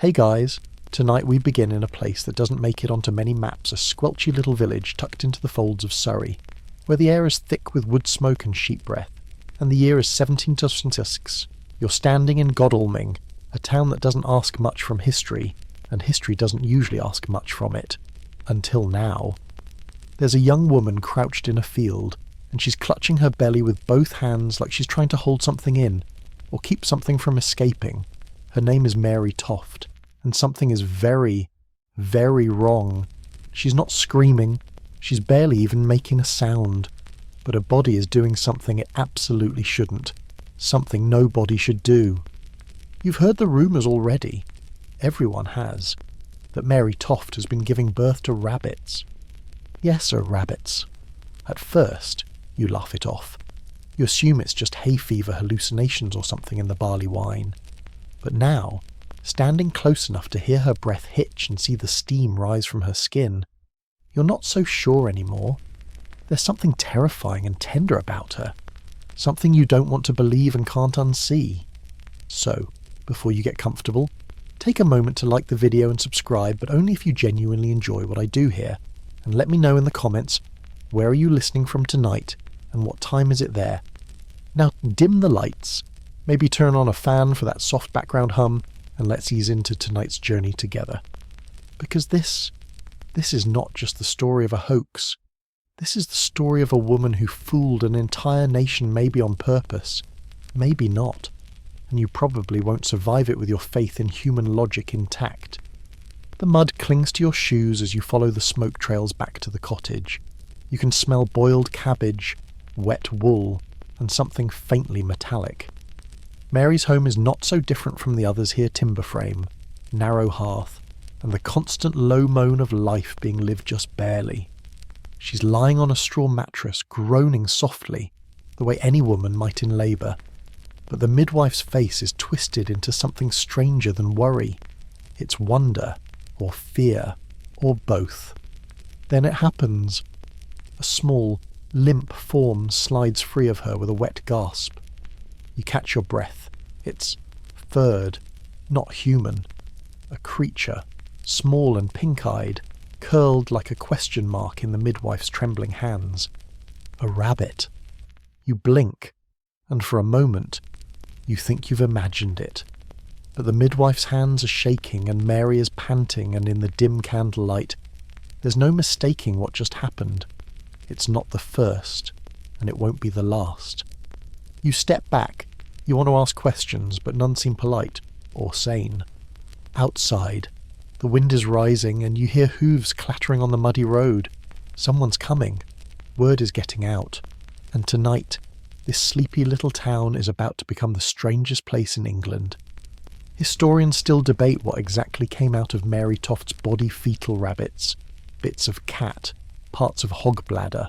Hey guys, tonight we begin in a place that doesn't make it onto many maps, a squelchy little village tucked into the folds of Surrey, where the air is thick with wood smoke and sheep breath, and the year is 1726. You're standing in Godalming, a town that doesn't ask much from history, and history doesn't usually ask much from it. Until now. There's a young woman crouched in a field, and she's clutching her belly with both hands like she's trying to hold something in, or keep something from escaping. Her name is Mary Toft, and something is very, very wrong. She's not screaming, she's barely even making a sound, but her body is doing something it absolutely shouldn't, something nobody should do. You've heard the rumours already, everyone has, that Mary Toft has been giving birth to rabbits. Yes, sir, rabbits. At first, you laugh it off. You assume it's just hay fever hallucinations or something in the barley wine. But now, standing close enough to hear her breath hitch and see the steam rise from her skin, you're not so sure anymore. There's something terrifying and tender about her. Something you don't want to believe and can't unsee. So, before you get comfortable, take a moment to like the video and subscribe, but only if you genuinely enjoy what I do here. And let me know in the comments, where are you listening from tonight, and what time is it there? Now dim the lights, maybe turn on a fan for that soft background hum, and let's ease into tonight's journey together. Because this is not just the story of a hoax. This is the story of a woman who fooled an entire nation, maybe on purpose, maybe not. And you probably won't survive it with your faith in human logic intact. The mud clings to your shoes as you follow the smoke trails back to the cottage. You can smell boiled cabbage, wet wool, and something faintly metallic. Mary's home is not so different from the others here: timber frame, narrow hearth, and the constant low moan of life being lived just barely. She's lying on a straw mattress, groaning softly, the way any woman might in labour. But the midwife's face is twisted into something stranger than worry. It's wonder, or fear, or both. Then it happens. A small, limp form slides free of her with a wet gasp. You catch your breath. It's furred, not human. A creature, small and pink-eyed, curled like a question mark in the midwife's trembling hands. A rabbit. You blink, and for a moment, you think you've imagined it. But the midwife's hands are shaking and Mary is panting, and in the dim candlelight, there's no mistaking what just happened. It's not the first, and it won't be the last. You step back. You want to ask questions, but none seem polite or sane. Outside, the wind is rising and you hear hooves clattering on the muddy road. Someone's coming. Word is getting out. And tonight, this sleepy little town is about to become the strangest place in England. Historians still debate what exactly came out of Mary Toft's body: fetal rabbits, bits of cat, parts of hog bladder.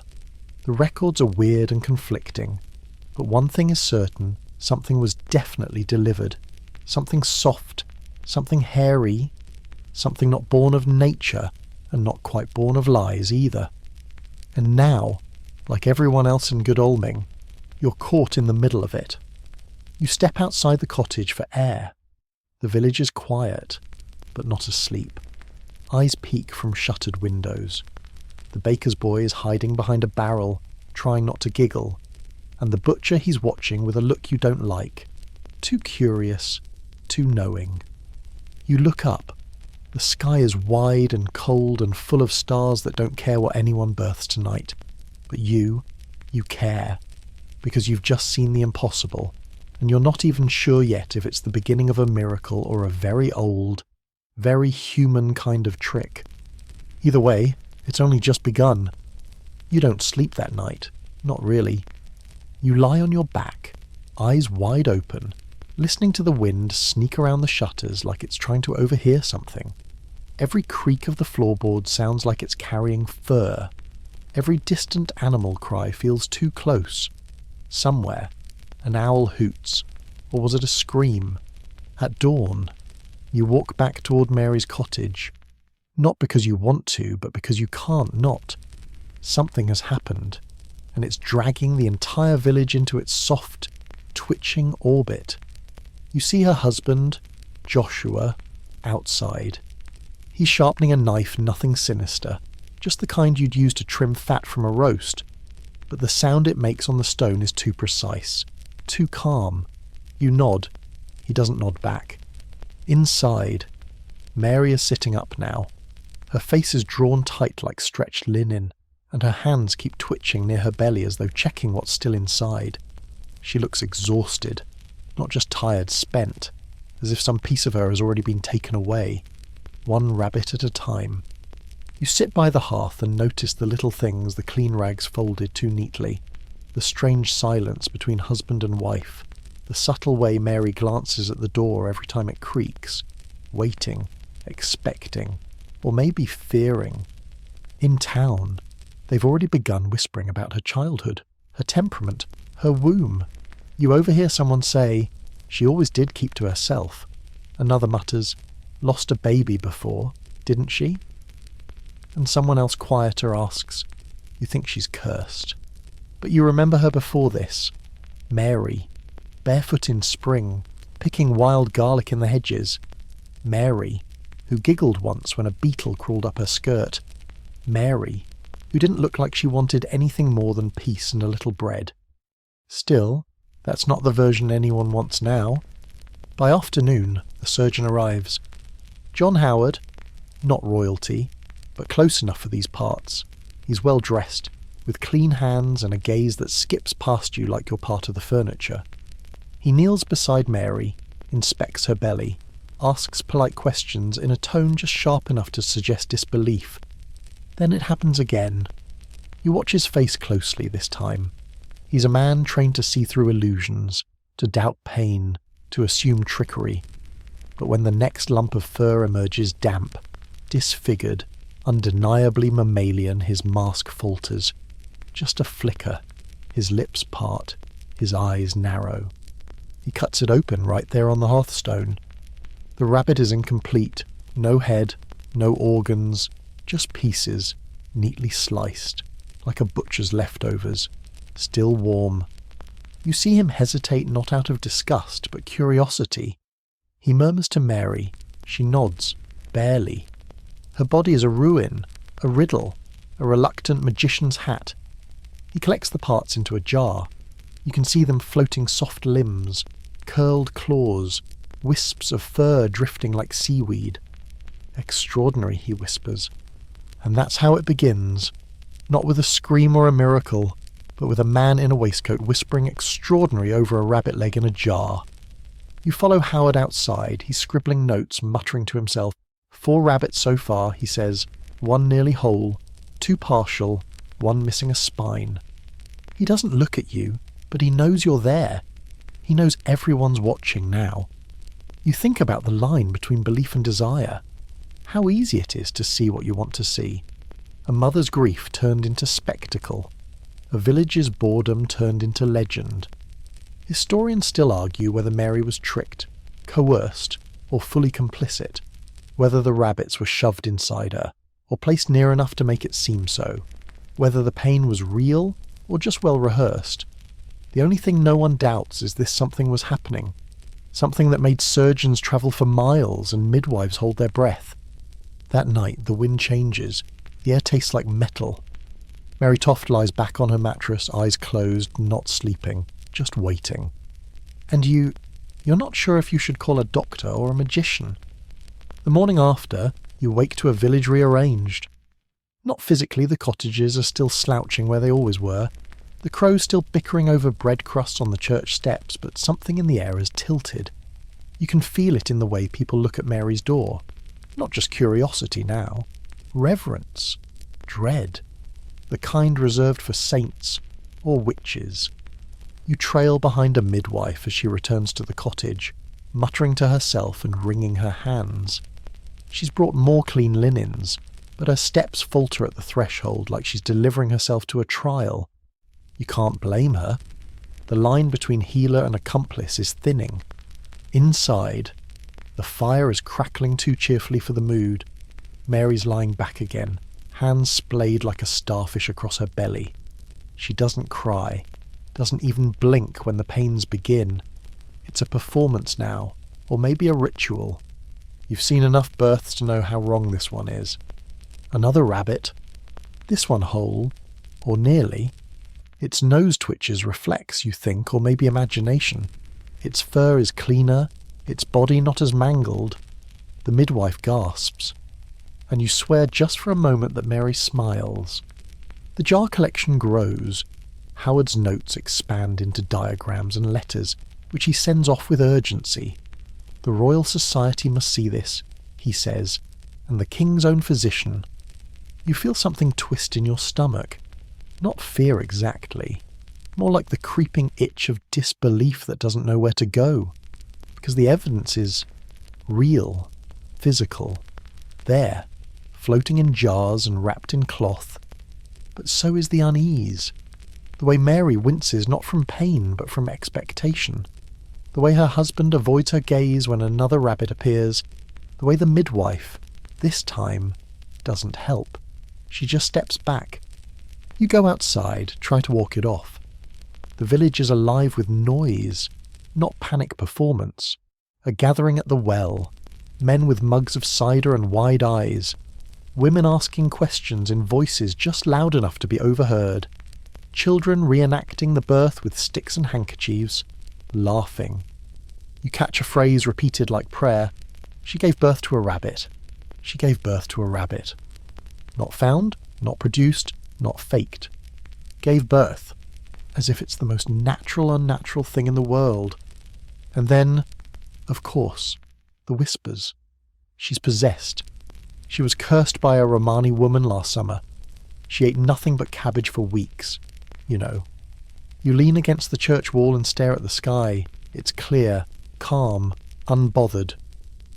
The records are weird and conflicting, but one thing is certain: something was definitely delivered. Something soft, something hairy, something not born of nature and not quite born of lies either. And now, like everyone else in Godalming, you're caught in the middle of it. You step outside the cottage for air. The village is quiet, but not asleep. Eyes peek from shuttered windows. The baker's boy is hiding behind a barrel, trying not to giggle, and the butcher he's watching with a look you don't like. Too curious, too knowing. You look up. The sky is wide and cold and full of stars that don't care what anyone births tonight. But you care. Because you've just seen the impossible, and you're not even sure yet if it's the beginning of a miracle or a very old, very human kind of trick. Either way, it's only just begun. You don't sleep that night. Not really. You lie on your back, eyes wide open, listening to the wind sneak around the shutters like it's trying to overhear something. Every creak of the floorboard sounds like it's carrying fur. Every distant animal cry feels too close. Somewhere, an owl hoots, or was it a scream? At dawn, you walk back toward Mary's cottage, not because you want to, but because you can't not. Something has happened, and it's dragging the entire village into its soft, twitching orbit. You see her husband, Joshua, outside. He's sharpening a knife, nothing sinister, just the kind you'd use to trim fat from a roast. But the sound it makes on the stone is too precise, too calm. You nod. He doesn't nod back. Inside, Mary is sitting up now. Her face is drawn tight like stretched linen, and her hands keep twitching near her belly as though checking what's still inside. She looks exhausted, not just tired, spent, as if some piece of her has already been taken away, one rabbit at a time. You sit by the hearth and notice the little things, the clean rags folded too neatly, the strange silence between husband and wife, the subtle way Mary glances at the door every time it creaks, waiting, expecting, or maybe fearing. In town, they've already begun whispering about her childhood, her temperament, her womb. You overhear someone say, "She always did keep to herself." Another mutters, "Lost a baby before, didn't she?" And someone else quieter asks, "You think she's cursed?" But you remember her before this. Mary, barefoot in spring, picking wild garlic in the hedges. Mary, who giggled once when a beetle crawled up her skirt. Mary, who didn't look like she wanted anything more than peace and a little bread. Still, that's not the version anyone wants now. By afternoon, the surgeon arrives. John Howard, not royalty, but close enough for these parts. He's well dressed, with clean hands and a gaze that skips past you like you're part of the furniture. He kneels beside Mary, inspects her belly, asks polite questions in a tone just sharp enough to suggest disbelief. Then it happens again. You watch his face closely this time. He's a man trained to see through illusions, to doubt pain, to assume trickery. But when the next lump of fur emerges damp, disfigured, undeniably mammalian, his mask falters. Just a flicker. His lips part, his eyes narrow. He cuts it open right there on the hearthstone. The rabbit is incomplete. No head, no organs, just pieces, neatly sliced, like a butcher's leftovers, still warm. You see him hesitate not out of disgust, but curiosity. He murmurs to Mary. She nods, barely. Her body is a ruin, a riddle, a reluctant magician's hat. He collects the parts into a jar. You can see them floating soft limbs, curled claws, wisps of fur drifting like seaweed. Extraordinary, he whispers. And that's how it begins. Not with a scream or a miracle, but with a man in a waistcoat whispering extraordinary over a rabbit leg in a jar. You follow Howard outside. He's scribbling notes, muttering to himself. 4 rabbits so far, he says. 1 nearly whole, 2 partial, 1 missing a spine. He doesn't look at you, but he knows you're there. He knows everyone's watching now. You think about the line between belief and desire. How easy it is to see what you want to see. A mother's grief turned into spectacle. A village's boredom turned into legend. Historians still argue whether Mary was tricked, coerced, or fully complicit, whether the rabbits were shoved inside her, or placed near enough to make it seem so, whether the pain was real or just well rehearsed. The only thing no one doubts is this something was happening, something that made surgeons travel for miles and midwives hold their breath. That night the wind changes, the air tastes like metal. Mary Toft lies back on her mattress, eyes closed, not sleeping, just waiting. And you're not sure if you should call a doctor or a magician. The morning after, you wake to a village rearranged. Not physically, the cottages are still slouching where they always were. The crows still bickering over bread crusts on the church steps, but something in the air is tilted. You can feel it in the way people look at Mary's door. Not just curiosity now. Reverence. Dread. The kind reserved for saints or witches. You trail behind a midwife as she returns to the cottage, muttering to herself and wringing her hands. She's brought more clean linens, but her steps falter at the threshold like she's delivering herself to a trial. You can't blame her. The line between healer and accomplice is thinning. Inside, the fire is crackling too cheerfully for the mood. Mary's lying back again, hands splayed like a starfish across her belly. She doesn't cry, doesn't even blink when the pains begin. It's a performance now, or maybe a ritual. You've seen enough births to know how wrong this one is. Another rabbit. This one whole, or nearly. Its nose twitches reflex, you think, or maybe imagination. Its fur is cleaner, its body not as mangled. The midwife gasps. And you swear just for a moment that Mary smiles. The jar collection grows. Howard's notes expand into diagrams and letters, which he sends off with urgency. The Royal Society must see this, he says, and the King's own physician. You feel something twist in your stomach. Not fear exactly. More like the creeping itch of disbelief that doesn't know where to go. Because the evidence is real, physical, there, floating in jars and wrapped in cloth. But so is the unease. The way Mary winces not from pain but from expectation. The way her husband avoids her gaze when another rabbit appears. The way the midwife, this time, doesn't help. She just steps back. You go outside, try to walk it off. The village is alive with noise, not panic performance. A gathering at the well. Men with mugs of cider and wide eyes. Women asking questions in voices just loud enough to be overheard. Children reenacting the birth with sticks and handkerchiefs, laughing. You catch a phrase repeated like prayer. She gave birth to a rabbit. She gave birth to a rabbit. Not found, not produced, not faked. Gave birth, as if it's the most natural, unnatural thing in the world. And then, of course, the whispers. She's possessed. She was cursed by a Romani woman last summer. She ate nothing but cabbage for weeks. You know. You lean against the church wall and stare at the sky. It's clear, calm, unbothered.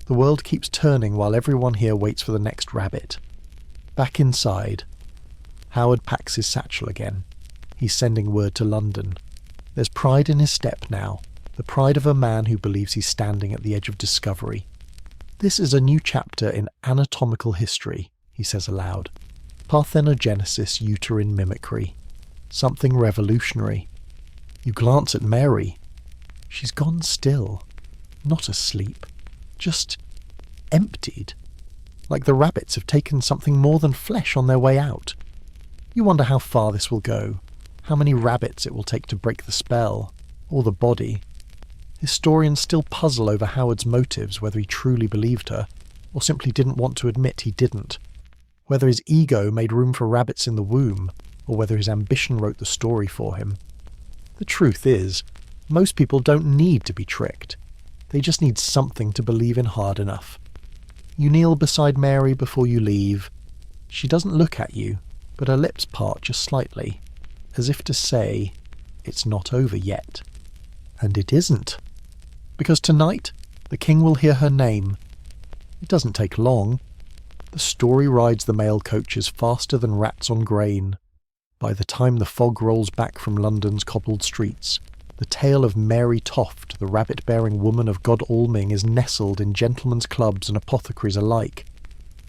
The world keeps turning while everyone here waits for the next rabbit. Back inside. Howard packs his satchel again. He's sending word to London. There's pride in his step now. The pride of a man who believes he's standing at the edge of discovery. This is a new chapter in anatomical history, he says aloud. Parthenogenesis uterine mimicry. Something revolutionary. You glance at Mary. She's gone still. Not asleep. Just emptied. Like the rabbits have taken something more than flesh on their way out. You wonder how far this will go. How many rabbits it will take to break the spell. Or the body. Historians still puzzle over Howard's motives, whether he truly believed her, or simply didn't want to admit he didn't. Whether his ego made room for rabbits in the womb, or whether his ambition wrote the story for him. The truth is, most people don't need to be tricked. They just need something to believe in hard enough. You kneel beside Mary before you leave. She doesn't look at you, but her lips part just slightly, as if to say, it's not over yet. And it isn't. Because tonight, the king will hear her name. It doesn't take long. The story rides the mail coaches faster than rats on grain. By the time the fog rolls back from London's cobbled streets, the tale of Mary Toft, the rabbit-bearing woman of Godalming, is nestled in gentlemen's clubs and apothecaries alike.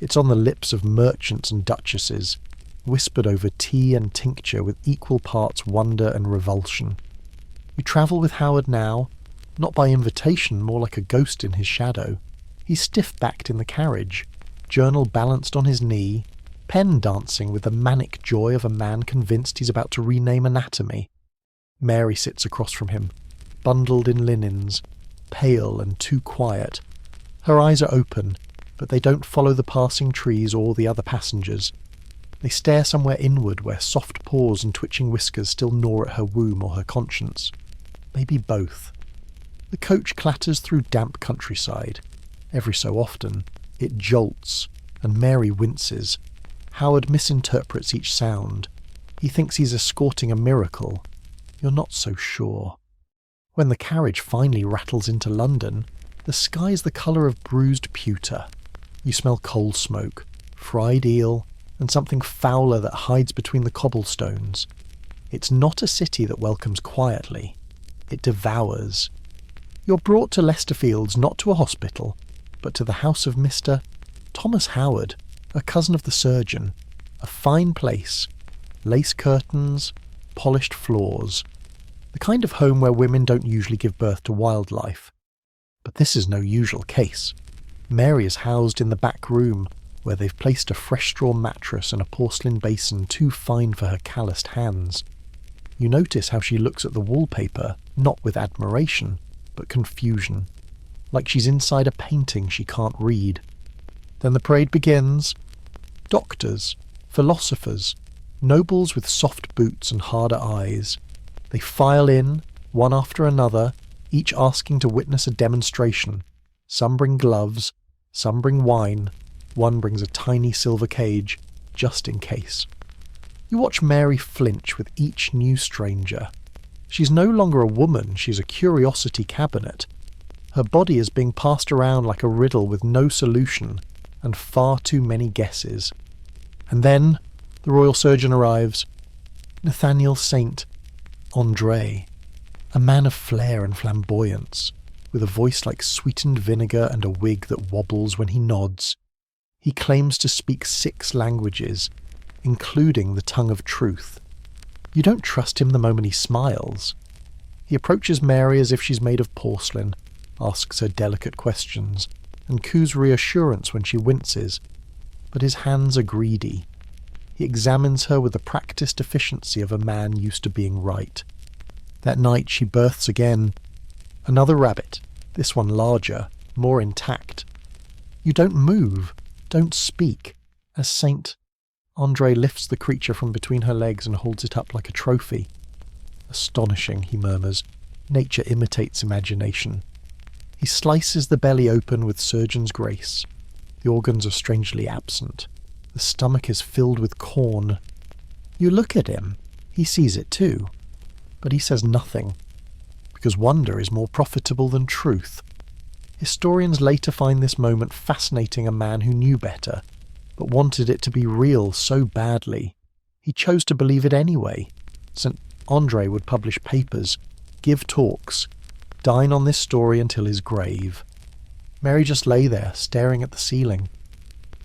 It's on the lips of merchants and duchesses, whispered over tea and tincture with equal parts wonder and revulsion. You travel with Howard now, not by invitation, more like a ghost in his shadow. He's stiff-backed in the carriage, journal balanced on his knee, pen dancing with the manic joy of a man convinced he's about to rename anatomy. Mary sits across from him, bundled in linens, pale and too quiet. Her eyes are open, but they don't follow the passing trees or the other passengers. They stare somewhere inward where soft paws and twitching whiskers still gnaw at her womb or her conscience. Maybe both. The coach clatters through damp countryside. Every so often, it jolts, and Mary winces. Howard misinterprets each sound. He thinks he's escorting a miracle. You're not so sure. When the carriage finally rattles into London, the sky's the colour of bruised pewter. You smell coal smoke, fried eel, and something fouler that hides between the cobblestones. It's not a city that welcomes quietly. It devours. You're brought to Lesterfields not to a hospital, but to the house of Mr. Thomas Howard, a cousin of the surgeon. A fine place. Lace curtains, polished floors. The kind of home where women don't usually give birth to wildlife. But this is no usual case. Mary is housed in the back room, where they've placed a fresh straw mattress and a porcelain basin too fine for her calloused hands. You notice how she looks at the wallpaper, not with admiration, but confusion, like she's inside a painting she can't read. Then the parade begins. Doctors, philosophers, nobles with soft boots and harder eyes. They file in, one after another, each asking to witness a demonstration. Some bring gloves, some bring wine, one brings a tiny silver cage, just in case. You watch Mary flinch with each new stranger. She's no longer a woman, she's a curiosity cabinet. Her body is being passed around like a riddle with no solution, and far too many guesses. And then the royal surgeon arrives. Nathaniel Saint, André, a man of flair and flamboyance, with a voice like sweetened vinegar and a wig that wobbles when he nods. He claims to speak 6 languages, including the tongue of truth. You don't trust him the moment he smiles. He approaches Mary as if she's made of porcelain, asks her delicate questions, and coos reassurance when she winces, but his hands are greedy. He examines her with the practiced efficiency of a man used to being right. That night she births again. Another rabbit, this one larger, more intact. You don't move, don't speak, as Saint André lifts the creature from between her legs and holds it up like a trophy. Astonishing, he murmurs. Nature imitates imagination. He slices the belly open with surgeon's grace. The organs are strangely absent. The stomach is filled with corn. You look at him. He sees it too. But he says nothing, because wonder is more profitable than truth. Historians later find this moment fascinating a man who knew better, but wanted it to be real so badly. He chose to believe it anyway. St. André would publish papers, give talks, dine on this story until his grave. Mary just lay there, staring at the ceiling.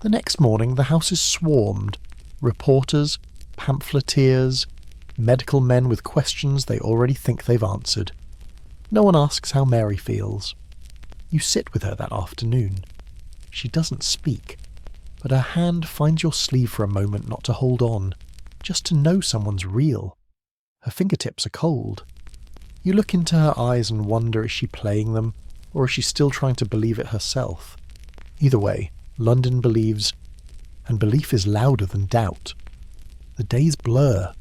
The next morning the house is swarmed. Reporters, pamphleteers, medical men with questions they already think they've answered. No one asks how Mary feels. You sit with her that afternoon. She doesn't speak, but her hand finds your sleeve for a moment, not to hold on, just to know someone's real. Her fingertips are cold. You look into her eyes and wonder, is she playing them, or is she still trying to believe it herself? Either way, London believes, and belief is louder than doubt. The days blur.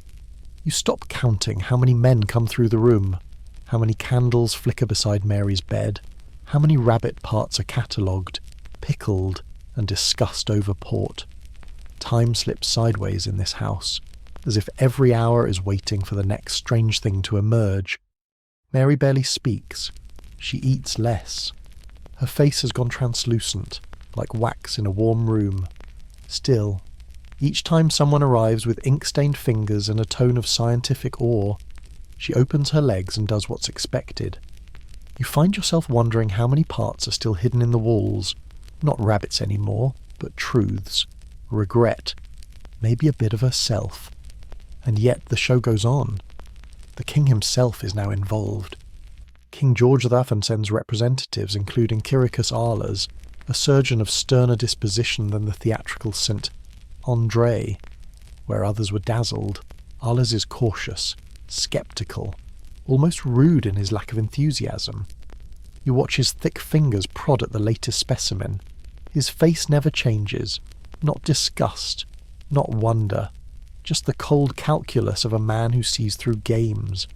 You stop counting how many men come through the room, how many candles flicker beside Mary's bed, how many rabbit parts are catalogued, pickled, and discussed over port. Time slips sideways in this house, as if every hour is waiting for the next strange thing to emerge. Mary barely speaks. She eats less. Her face has gone translucent, like wax in a warm room. Still, each time someone arrives with ink-stained fingers and a tone of scientific awe, she opens her legs and does what's expected. You find yourself wondering how many parts are still hidden in the walls, not rabbits anymore, but truths, regret, maybe a bit of herself. And yet the show goes on. The king himself is now involved. King George III sends representatives, including Kyriacus Ahlers, a surgeon of sterner disposition than the theatrical St. André. Where others were dazzled, Ahlers is cautious, sceptical, almost rude in his lack of enthusiasm. You watch his thick fingers prod at the latest specimen. His face never changes, not disgust, not wonder, just the cold calculus of a man who sees through games.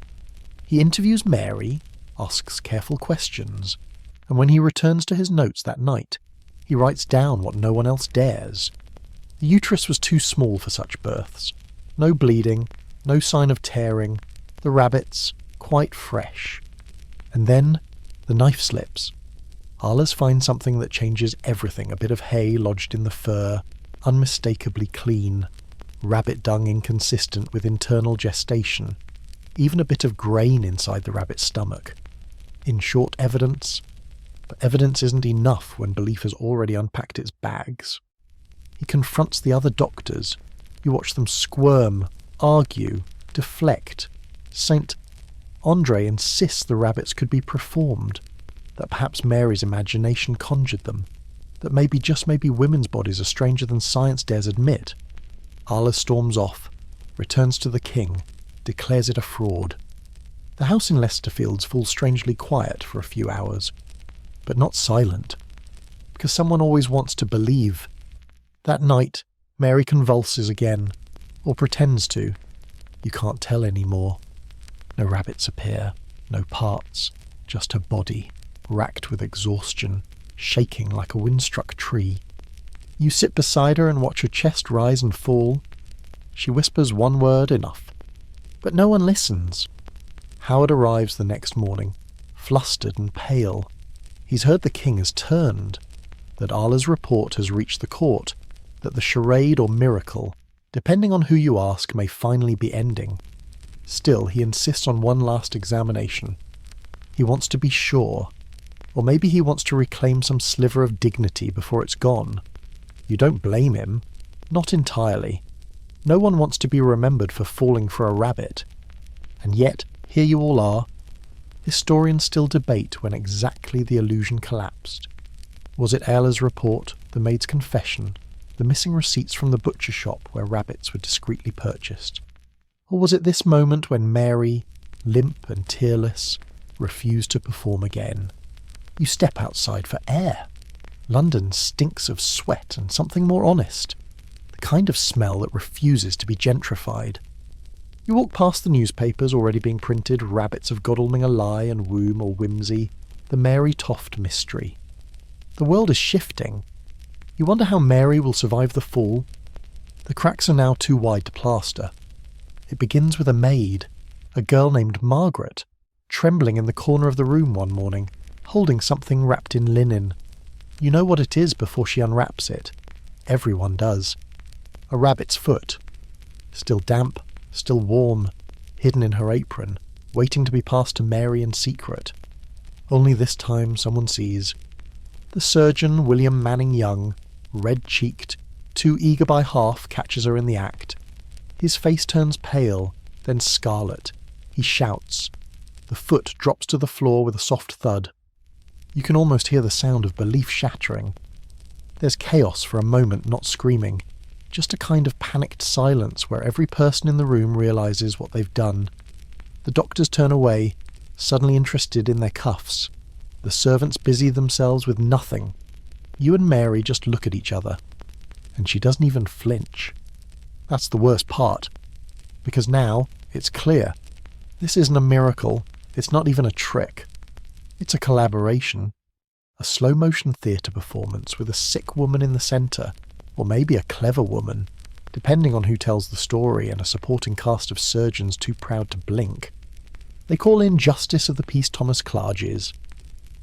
He interviews Mary, asks careful questions, and when he returns to his notes that night, he writes down what no one else dares. The uterus was too small for such births. No bleeding, no sign of tearing, the rabbits quite fresh. And then the knife slips. Ahlers finds something that changes everything, a bit of hay lodged in the fur, unmistakably clean, rabbit dung inconsistent with internal gestation, even a bit of grain inside the rabbit's stomach. In short, evidence. But evidence isn't enough when belief has already unpacked its bags. He confronts the other doctors. You watch them squirm, argue, deflect. St. André insists the rabbits could be performed, that perhaps Mary's imagination conjured them. that maybe, just maybe, women's bodies are stranger than science dares admit. Arla storms off, returns to the king, declares it a fraud. The house in Lesterfields falls strangely quiet for a few hours, but not silent, because someone always wants to believe. That night, Mary convulses again, or pretends to. You can't tell anymore. No rabbits appear, no parts, just her body, racked with exhaustion, shaking like a wind-struck tree. You sit beside her and watch her chest rise and fall. She whispers one word, enough. But no one listens. Howard arrives the next morning, flustered and pale. He's heard the king has turned, that Arla's report has reached the court, that the charade or miracle, depending on who you ask, may finally be ending. Still, he insists on one last examination. He wants to be sure. Or maybe he wants to reclaim some sliver of dignity before it's gone. You don't blame him. Not entirely. No one wants to be remembered for falling for a rabbit. And yet, here you all are. Historians still debate when exactly the illusion collapsed. Was it Ayla's report, the maid's confession, the missing receipts from the butcher shop where rabbits were discreetly purchased? Or was it this moment when Mary, limp and tearless, refused to perform again? You step outside for air. London stinks of sweat and something more honest, the kind of smell that refuses to be gentrified. You walk past the newspapers already being printed, rabbits of Godalming a lie and womb or whimsy, the Mary Toft mystery. The world is shifting. You wonder how Mary will survive the fall. The cracks are now too wide to plaster. It begins with a maid, a girl named Margaret, trembling in the corner of the room one morning, holding something wrapped in linen. You know what it is before she unwraps it. Everyone does. A rabbit's foot. Still damp, still warm, hidden in her apron, waiting to be passed to Mary in secret. Only this time someone sees. The surgeon, William Manning Young, red-cheeked, too eager by half, catches her in the act. His face turns pale, then scarlet. He shouts. The foot drops to the floor with a soft thud. You can almost hear the sound of belief shattering. There's chaos for a moment, not screaming. Just a kind of panicked silence where every person in the room realizes what they've done. The doctors turn away, suddenly interested in their cuffs. The servants busy themselves with nothing. You and Mary just look at each other. And she doesn't even flinch. That's the worst part. Because now, it's clear. This isn't a miracle. It's not even a trick. It's a collaboration. A slow-motion theatre performance with a sick woman in the centre, or maybe a clever woman, depending on who tells the story, and a supporting cast of surgeons too proud to blink. They call in Justice of the Peace Thomas Clarges.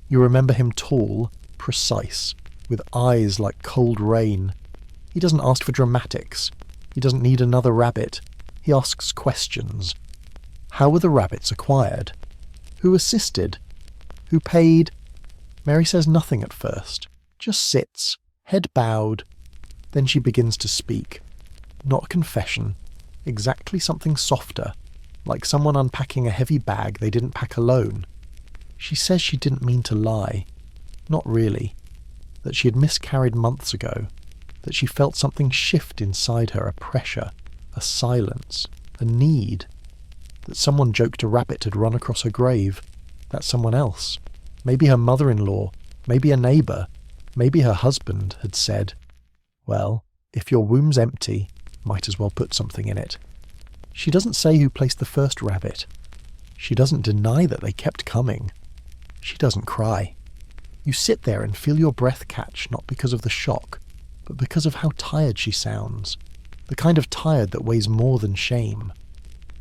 You remember him tall, precise, with eyes like cold rain. He doesn't ask for dramatics. He doesn't need another rabbit. He asks questions. How were the rabbits acquired? Who assisted? Who paid? Mary says nothing at first, just sits, head bowed. Then she begins to speak. Not a confession, exactly something softer, like someone unpacking a heavy bag they didn't pack alone. She says she didn't mean to lie. Not really. That she had miscarried months ago. That she felt something shift inside her, a pressure, a silence, a need. That someone joked a rabbit had run across her grave. That someone else, maybe her mother-in-law, maybe a neighbour, maybe her husband, had said, "Well, if your womb's empty, might as well put something in it." She doesn't say who placed the first rabbit. She doesn't deny that they kept coming. She doesn't cry. You sit there and feel your breath catch, not because of the shock, but because of how tired she sounds, the kind of tired that weighs more than shame.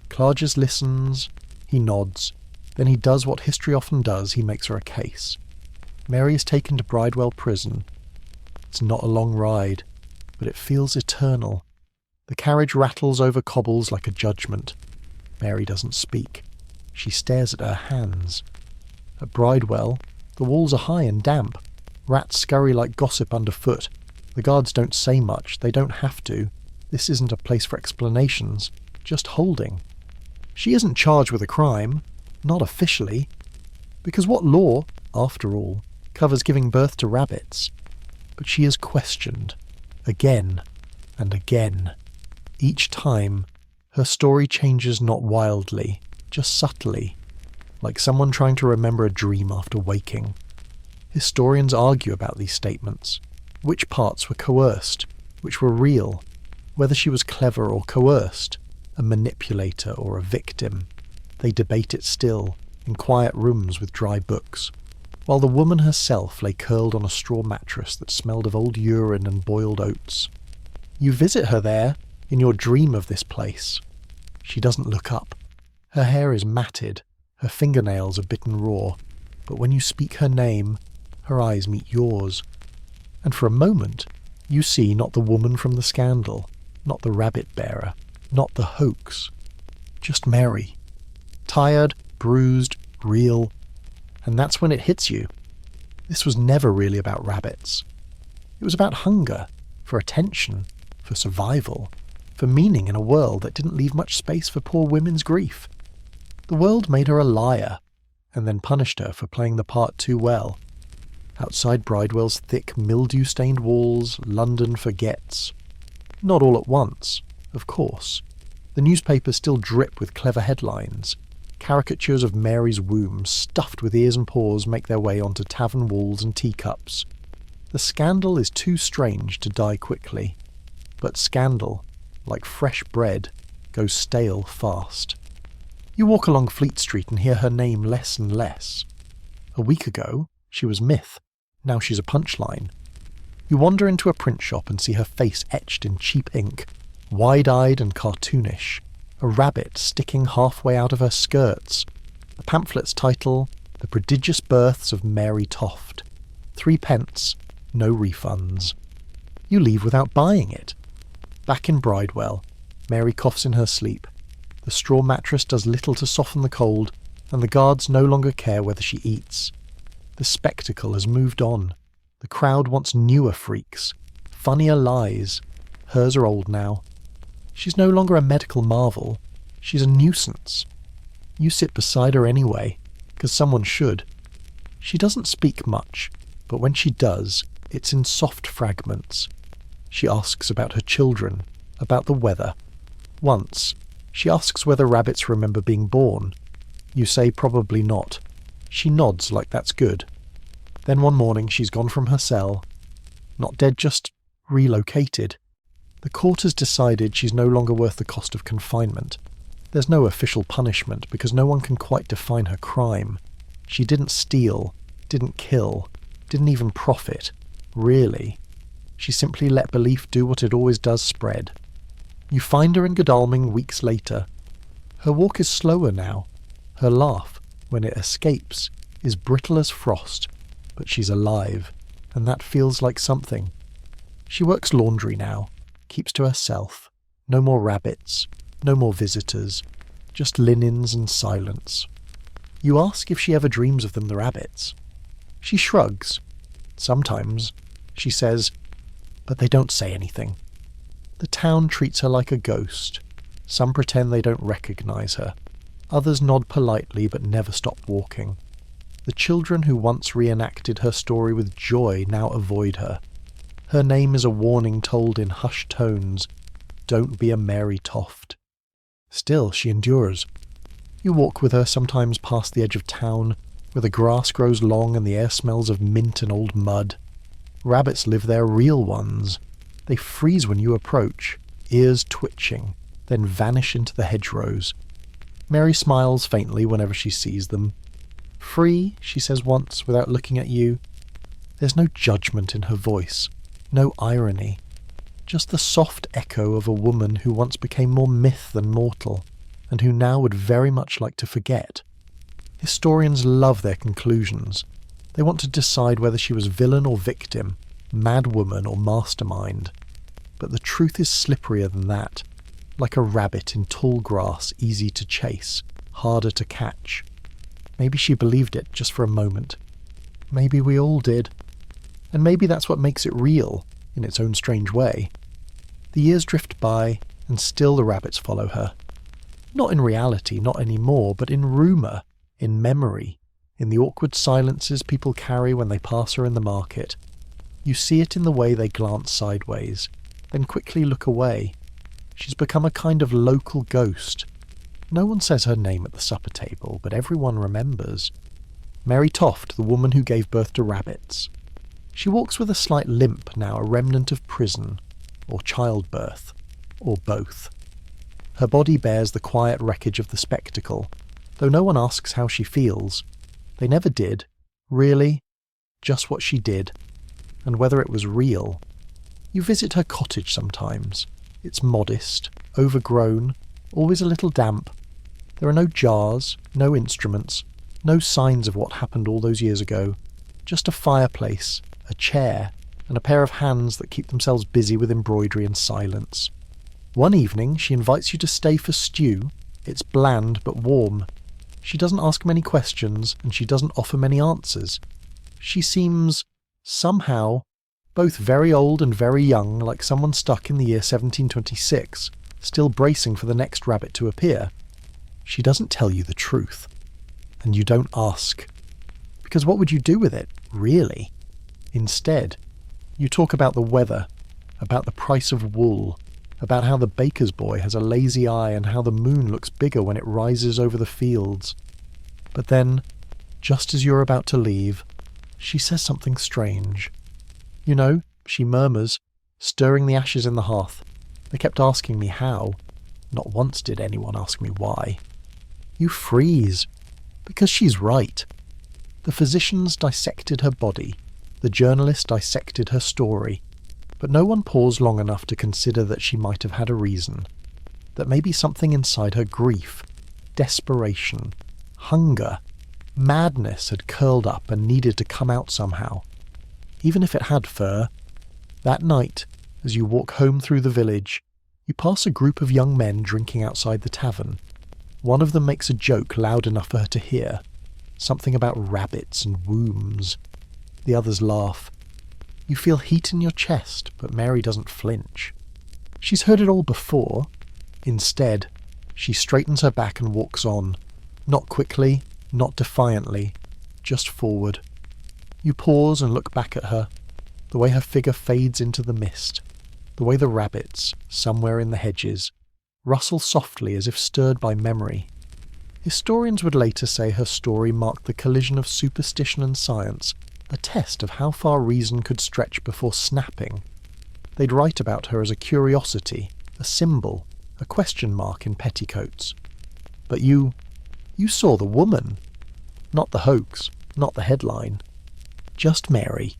Clarges listens, he nods, then he does what history often does, he makes her a case. Mary is taken to Bridewell Prison. It's not a long ride, but it feels eternal. The carriage rattles over cobbles like a judgment. Mary doesn't speak. She stares at her hands. At Bridewell, the walls are high and damp. Rats scurry like gossip underfoot. The guards don't say much, they don't have to. This isn't a place for explanations, just holding. She isn't charged with a crime, not officially. Because what law, after all, covers giving birth to rabbits? but she is questioned, again and again. Each time, her story changes not wildly, just subtly, like someone trying to remember a dream after waking. Historians argue about these statements. Which parts were coerced, which were real, whether she was clever or coerced, a manipulator or a victim. They debate it still, in quiet rooms with dry books, while the woman herself lay curled on a straw mattress that smelled of old urine and boiled oats. You visit her there, in your dream of this place. She doesn't look up. Her hair is matted, her fingernails are bitten raw, but when you speak her name, her eyes meet yours. And for a moment, you see not the woman from the scandal, not the rabbit bearer, not the hoax, just Mary. Tired, bruised, real, and that's when it hits you. This was never really about rabbits. It was about hunger, for attention, for survival, for meaning in a world that didn't leave much space for poor women's grief. The world made her a liar, and then punished her for playing the part too well. Outside Bridewell's thick, mildew-stained walls, London forgets. Not all at once, of course. The newspapers still drip with clever headlines. Caricatures of Mary's womb, stuffed with ears and paws, make their way onto tavern walls and teacups. The scandal is too strange to die quickly. But scandal, like fresh bread, goes stale fast. You walk along Fleet Street and hear her name less and less. A week ago, she was myth. Now she's a punchline. You wander into a print shop and see her face etched in cheap ink, wide-eyed and cartoonish, a rabbit sticking halfway out of her skirts. The pamphlet's title, The Prodigious Births of Mary Toft. 3p, no refunds. You leave without buying it. Back in Bridewell, Mary coughs in her sleep. The straw mattress does little to soften the cold, and the guards no longer care whether she eats. The spectacle has moved on. The crowd wants newer freaks, funnier lies. Hers are old now. She's no longer a medical marvel. She's a nuisance. You sit beside her anyway, because someone should. She doesn't speak much, but when she does, it's in soft fragments. She asks about her children, about the weather. Once, she asks whether rabbits remember being born. You say probably not. She nods like that's good. Then one morning she's gone from her cell. Not dead, just relocated. The court has decided she's no longer worth the cost of confinement. There's no official punishment because no one can quite define her crime. She didn't steal, didn't kill, didn't even profit. Really. She simply let belief do what it always does, spread. You find her in Godalming weeks later. Her walk is slower now. Her laugh, when it escapes, is brittle as frost, but she's alive, and that feels like something. She works laundry now, keeps to herself. No more rabbits, no more visitors, just linens and silence. You ask if she ever dreams of them, the rabbits. She shrugs. Sometimes, she says, but they don't say anything. The town treats her like a ghost. Some pretend they don't recognize her. Others nod politely but never stop walking. The children who once reenacted her story with joy now avoid her. Her name is a warning told in hushed tones. Don't be a Mary Toft. Still, she endures. You walk with her sometimes past the edge of town, where the grass grows long and the air smells of mint and old mud. Rabbits live there, real ones. They freeze when you approach, ears twitching, then vanish into the hedgerows. Mary smiles faintly whenever she sees them. Free, she says once, without looking at you. There's no judgment in her voice, no irony, just the soft echo of a woman who once became more myth than mortal, and who now would very much like to forget. Historians love their conclusions. They want to decide whether she was villain or victim, mad woman or mastermind. But the truth is slipperier than that, like a rabbit in tall grass, easy to chase, harder to catch. Maybe she believed it just for a moment. Maybe we all did. And maybe that's what makes it real, in its own strange way. The years drift by, and still the rabbits follow her. Not in reality, not anymore, but in rumour, in memory, in the awkward silences people carry when they pass her in the market. You see it in the way they glance sideways, then quickly look away. She's become a kind of local ghost. No one says her name at the supper table, but everyone remembers. Mary Toft, the woman who gave birth to rabbits. She walks with a slight limp now, a remnant of prison, or childbirth, or both. Her body bears the quiet wreckage of the spectacle, though no one asks how she feels. They never did, really, just what she did, and whether it was real. You visit her cottage sometimes. It's modest, overgrown, always a little damp. There are no jars, no instruments, no signs of what happened all those years ago. Just a fireplace, a chair, and a pair of hands that keep themselves busy with embroidery and silence. One evening she invites you to stay for stew. It's bland but warm. She doesn't ask many questions, and she doesn't offer many answers. She seems, somehow, both very old and very young, like someone stuck in the year 1726, still bracing for the next rabbit to appear. She doesn't tell you the truth. And you don't ask. Because what would you do with it, really? Instead, you talk about the weather, about the price of wool, about how the baker's boy has a lazy eye and how the moon looks bigger when it rises over the fields. But then, just as you're about to leave, she says something strange. You know, she murmurs, stirring the ashes in the hearth. They kept asking me how. Not once did anyone ask me why. You freeze, because she's right. The physicians dissected her body. The journalist dissected her story. But no one paused long enough to consider that she might have had a reason. That maybe something inside her grief, desperation, hunger, madness had curled up and needed to come out somehow. Even if it had fur. That night, as you walk home through the village, you pass a group of young men drinking outside the tavern. One of them makes a joke loud enough for her to hear. Something about rabbits and wombs. The others laugh. You feel heat in your chest, but Mary doesn't flinch. She's heard it all before. Instead, she straightens her back and walks on. Not quickly, not defiantly, just forward. You pause and look back at her, the way her figure fades into the mist, the way the rabbits, somewhere in the hedges, rustle softly as if stirred by memory. Historians would later say her story marked the collision of superstition and science, a test of how far reason could stretch before snapping. They'd write about her as a curiosity, a symbol, a question mark in petticoats. But you saw the woman. Not the hoax, not the headline. Just Mary.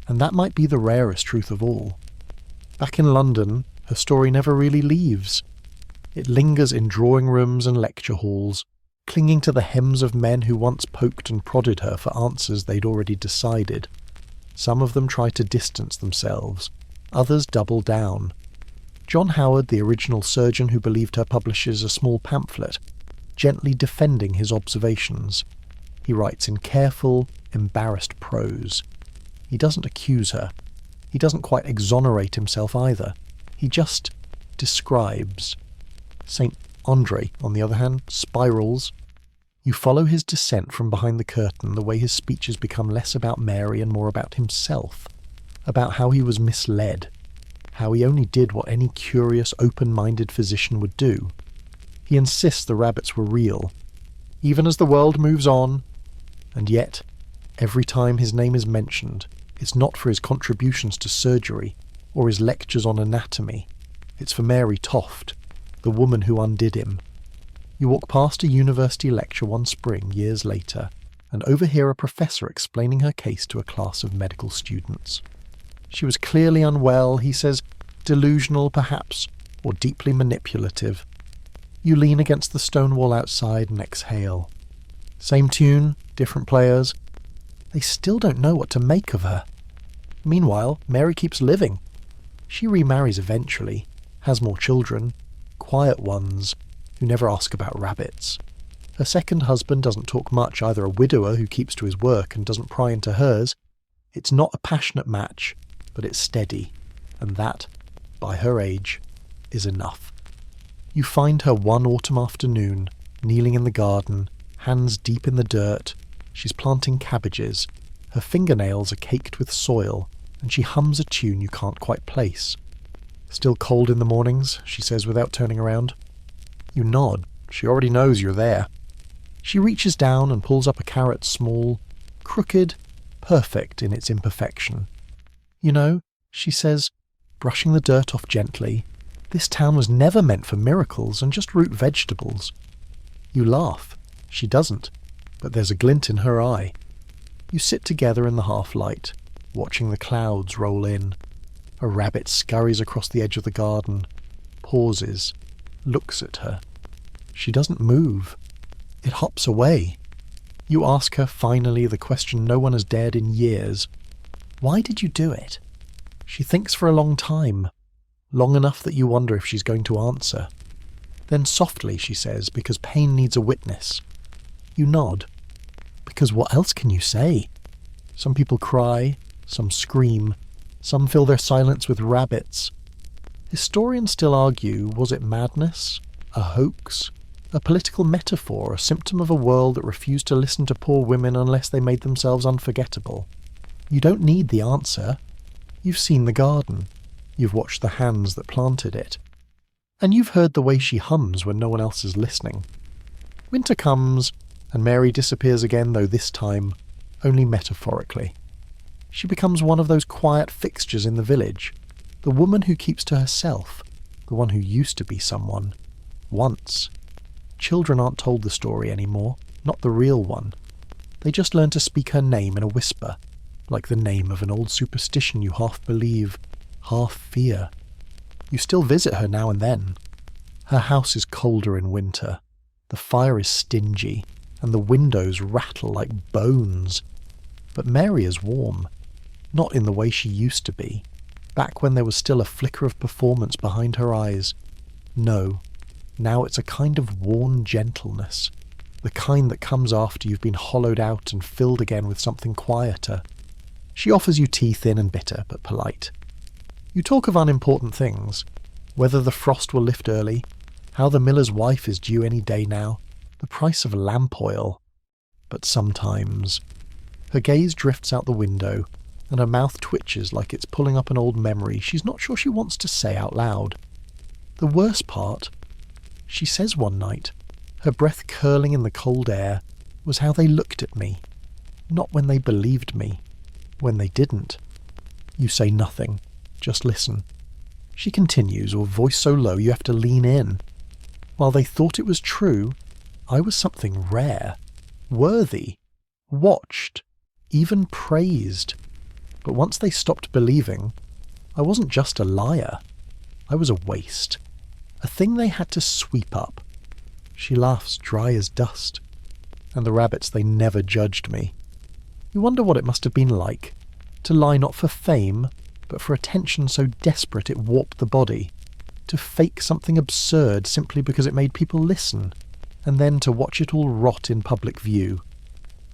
And that might be the rarest truth of all. Back in London, her story never really leaves. It lingers in drawing rooms and lecture halls, clinging to the hems of men who once poked and prodded her for answers they'd already decided. Some of them try to distance themselves, others double down. John Howard, the original surgeon who believed her, publishes a small pamphlet, gently defending his observations. He writes in careful, embarrassed prose. He doesn't accuse her. He doesn't quite exonerate himself either. He just describes. St. Andre, on the other hand, spirals. You follow his descent from behind the curtain, the way his speeches become less about Mary and more about himself, about how he was misled, how he only did what any curious, open-minded physician would do. He insists the rabbits were real, even as the world moves on, and yet, every time his name is mentioned, it's not for his contributions to surgery or his lectures on anatomy. It's for Mary Toft, the woman who undid him. You walk past a university lecture one spring, years later, and overhear a professor explaining her case to a class of medical students. She was clearly unwell, he says, delusional perhaps, or deeply manipulative. You lean against the stone wall outside and exhale. Same tune, different players. They still don't know what to make of her. Meanwhile, Mary keeps living. She remarries eventually, has more children, quiet ones, who never ask about rabbits. Her second husband doesn't talk much, either a widower who keeps to his work and doesn't pry into hers. It's not a passionate match, but it's steady, and that, by her age, is enough. You find her one autumn afternoon, kneeling in the garden, hands deep in the dirt. She's planting cabbages. Her fingernails are caked with soil. and she hums a tune you can't quite place. "Still cold in the mornings?" she says without turning around. You nod. She already knows you're there. She reaches down and pulls up a carrot small, crooked, perfect in its imperfection. "You know," she says, brushing the dirt off gently, "this town was never meant for miracles and just root vegetables." You laugh. She doesn't, but there's a glint in her eye. You sit together in the half-light, watching the clouds roll in. A rabbit scurries across the edge of the garden, pauses, looks at her. She doesn't move. It hops away. You ask her finally the question no one has dared in years. Why did you do it? She thinks for a long time, long enough that you wonder if she's going to answer. Then softly she says, because pain needs a witness. You nod. Because what else can you say? Some people cry, some scream, some fill their silence with rabbits. Historians still argue, was it madness? A hoax? A political metaphor, a symptom of a world that refused to listen to poor women unless they made themselves unforgettable? You don't need the answer. You've seen the garden. You've watched the hands that planted it. And you've heard the way she hums when no one else is listening. Winter comes, and Mary disappears again, though this time only metaphorically. She becomes one of those quiet fixtures in the village, the woman who keeps to herself, the one who used to be someone. Once. Children aren't told the story anymore, not the real one. They just learn to speak her name in a whisper, like the name of an old superstition you half believe, half fear. You still visit her now and then. Her house is colder in winter. The fire is stingy, and the windows rattle like bones. But Mary is warm, not in the way she used to be, back when there was still a flicker of performance behind her eyes. No, now it's a kind of worn gentleness, the kind that comes after you've been hollowed out and filled again with something quieter. She offers you tea thin and bitter, but polite. You talk of unimportant things, whether the frost will lift early, how the miller's wife is due any day now, the price of lamp oil. But sometimes... Her gaze drifts out the window, and her mouth twitches like it's pulling up an old memory she's not sure she wants to say out loud. The worst part, she says one night, her breath curling in the cold air, was how they looked at me. Not when they believed me, when they didn't. You say nothing. Just listen. She continues, or voice so low you have to lean in. While they thought it was true, I was something rare, worthy, watched, even praised. But once they stopped believing, I wasn't just a liar. I was a waste. A thing they had to sweep up. She laughs dry as dust. And the rabbits, they never judged me. You wonder what it must have been like, to lie not for fame, but for attention so desperate it warped the body, to fake something absurd simply because it made people listen, and then to watch it all rot in public view.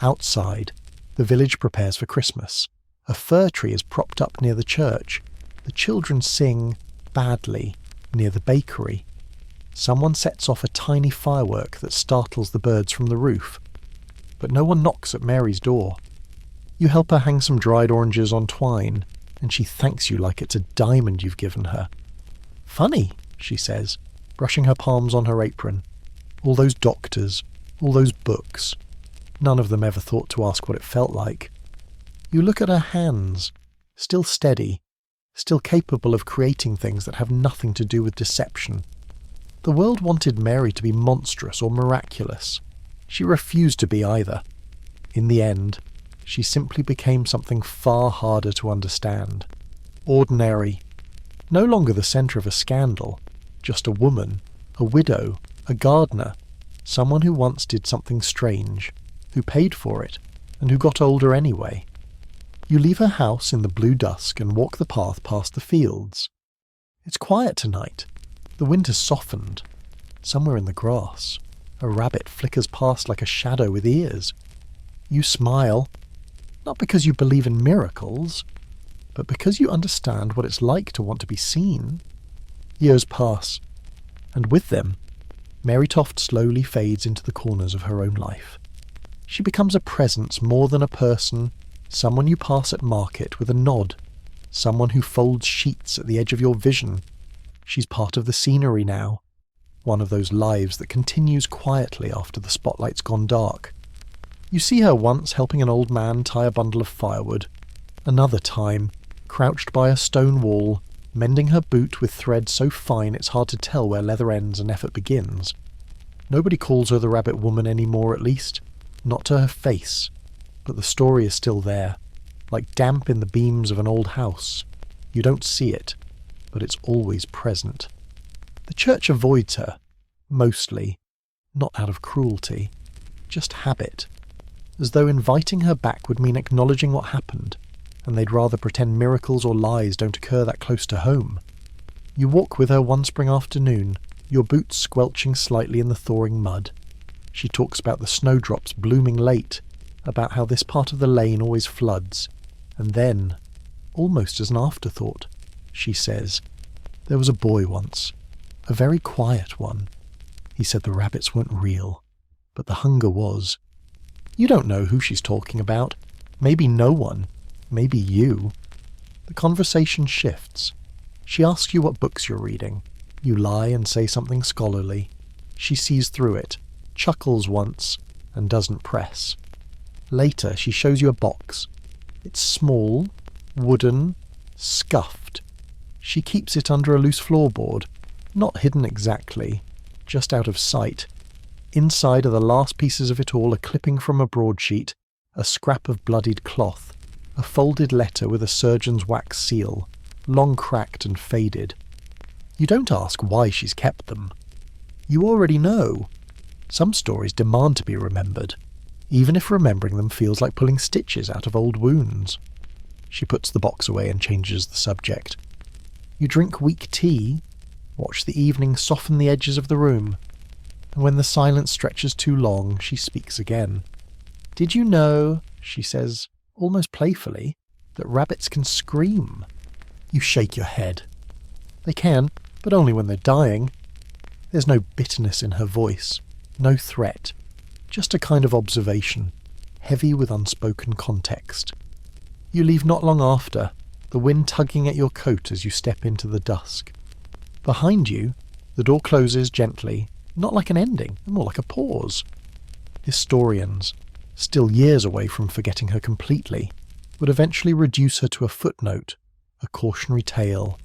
Outside, the village prepares for Christmas. A fir tree is propped up near the church. The children sing, badly, near the bakery. Someone sets off a tiny firework that startles the birds from the roof. But no one knocks at Mary's door. You help her hang some dried oranges on twine, and she thanks you like it's a diamond you've given her. "Funny," she says, brushing her palms on her apron. "All those doctors, all those books. None of them ever thought to ask what it felt like." You look at her hands, still steady, still capable of creating things that have nothing to do with deception. The world wanted Mary to be monstrous or miraculous. She refused to be either. In the end, she simply became something far harder to understand. Ordinary. No longer the centre of a scandal. Just a woman, a widow, a gardener. Someone who once did something strange, who paid for it, and who got older anyway. You leave her house in the blue dusk and walk the path past the fields. It's quiet tonight. The wind has softened. Somewhere in the grass, a rabbit flickers past like a shadow with ears. You smile. Not because you believe in miracles, but because you understand what it's like to want to be seen. Years pass, and with them, Mary Toft slowly fades into the corners of her own life. She becomes a presence more than a person, someone you pass at market with a nod, someone who folds sheets at the edge of your vision. She's part of the scenery now, one of those lives that continues quietly after the spotlight's gone dark. You see her once helping an old man tie a bundle of firewood, another time, crouched by a stone wall, mending her boot with thread so fine it's hard to tell where leather ends and effort begins. Nobody calls her the Rabbit Woman anymore, at least, not to her face, but the story is still there, like damp in the beams of an old house. You don't see it, but it's always present. The church avoids her, mostly, not out of cruelty, just habit, as though inviting her back would mean acknowledging what happened, and they'd rather pretend miracles or lies don't occur that close to home. You walk with her one spring afternoon, your boots squelching slightly in the thawing mud. She talks about the snowdrops blooming late, about how this part of the lane always floods, and then, almost as an afterthought, she says, "There was a boy once, a very quiet one. He said the rabbits weren't real, but the hunger was." You don't know who she's talking about. Maybe no one. Maybe you. The conversation shifts. She asks you what books you're reading. You lie and say something scholarly. She sees through it, chuckles once, and doesn't press. Later, she shows you a box. It's small, wooden, scuffed. She keeps it under a loose floorboard, not hidden exactly, just out of sight. Inside are the last pieces of it all, a clipping from a broadsheet, a scrap of bloodied cloth, a folded letter with a surgeon's wax seal, long cracked and faded. You don't ask why she's kept them. You already know. Some stories demand to be remembered, even if remembering them feels like pulling stitches out of old wounds. She puts the box away and changes the subject. You drink weak tea, watch the evening soften the edges of the room, and when the silence stretches too long, she speaks again. "Did you know," she says, almost playfully, "that rabbits can scream?" You shake your head. They can, but only when they're dying. There's no bitterness in her voice, no threat, just a kind of observation, heavy with unspoken context. You leave not long after, the wind tugging at your coat as you step into the dusk. Behind you, the door closes gently, not like an ending, more like a pause. Historians, still years away from forgetting her completely, would eventually reduce her to a footnote, a cautionary tale,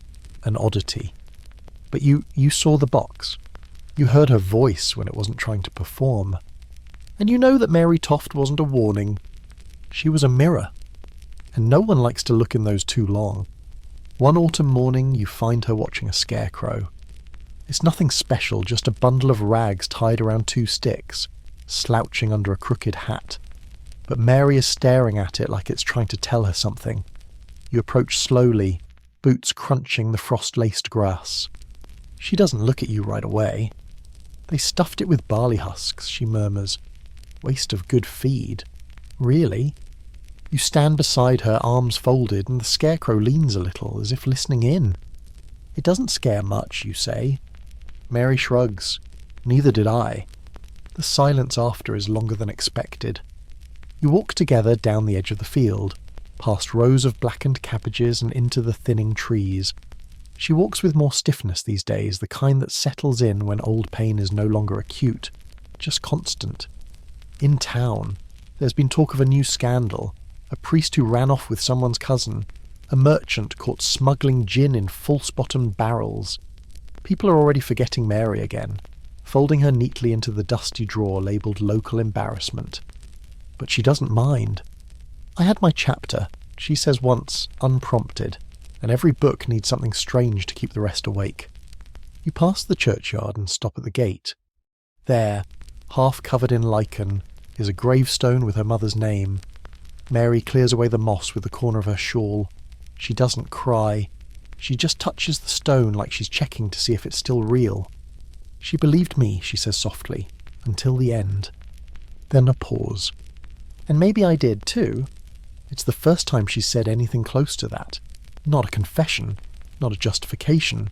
an oddity. But you saw the box. You heard her voice when it wasn't trying to perform. And you know that Mary Toft wasn't a warning. She was a mirror. And no one likes to look in those too long. One autumn morning you find her watching a scarecrow. It's nothing special, just a bundle of rags tied around two sticks, slouching under a crooked hat. But Mary is staring at it like it's trying to tell her something. You approach slowly, boots crunching the frost-laced grass. She doesn't look at you right away. "They stuffed it with barley husks," she murmurs. "Waste of good feed. Really?" You stand beside her, arms folded, and the scarecrow leans a little, as if listening in. "It doesn't scare much," you say. Mary shrugs. "Neither did I." The silence after is longer than expected. You walk together down the edge of the field, past rows of blackened cabbages and into the thinning trees. She walks with more stiffness these days, the kind that settles in when old pain is no longer acute, just constant. In town, there's been talk of a new scandal, a priest who ran off with someone's cousin, a merchant caught smuggling gin in false-bottomed barrels. People are already forgetting Mary again, folding her neatly into the dusty drawer labelled local embarrassment. But she doesn't mind. "I had my chapter," she says once, unprompted, and every book needs something strange to keep the rest awake. You pass the churchyard and stop at the gate. There, half covered in lichen, is a gravestone with her mother's name. Mary clears away the moss with the corner of her shawl. She doesn't cry. She just touches the stone like she's checking to see if it's still real. "She believed me," she says softly, "until the end." Then a pause. "And maybe I did too." It's the first time she's said anything close to that. Not a confession, not a justification,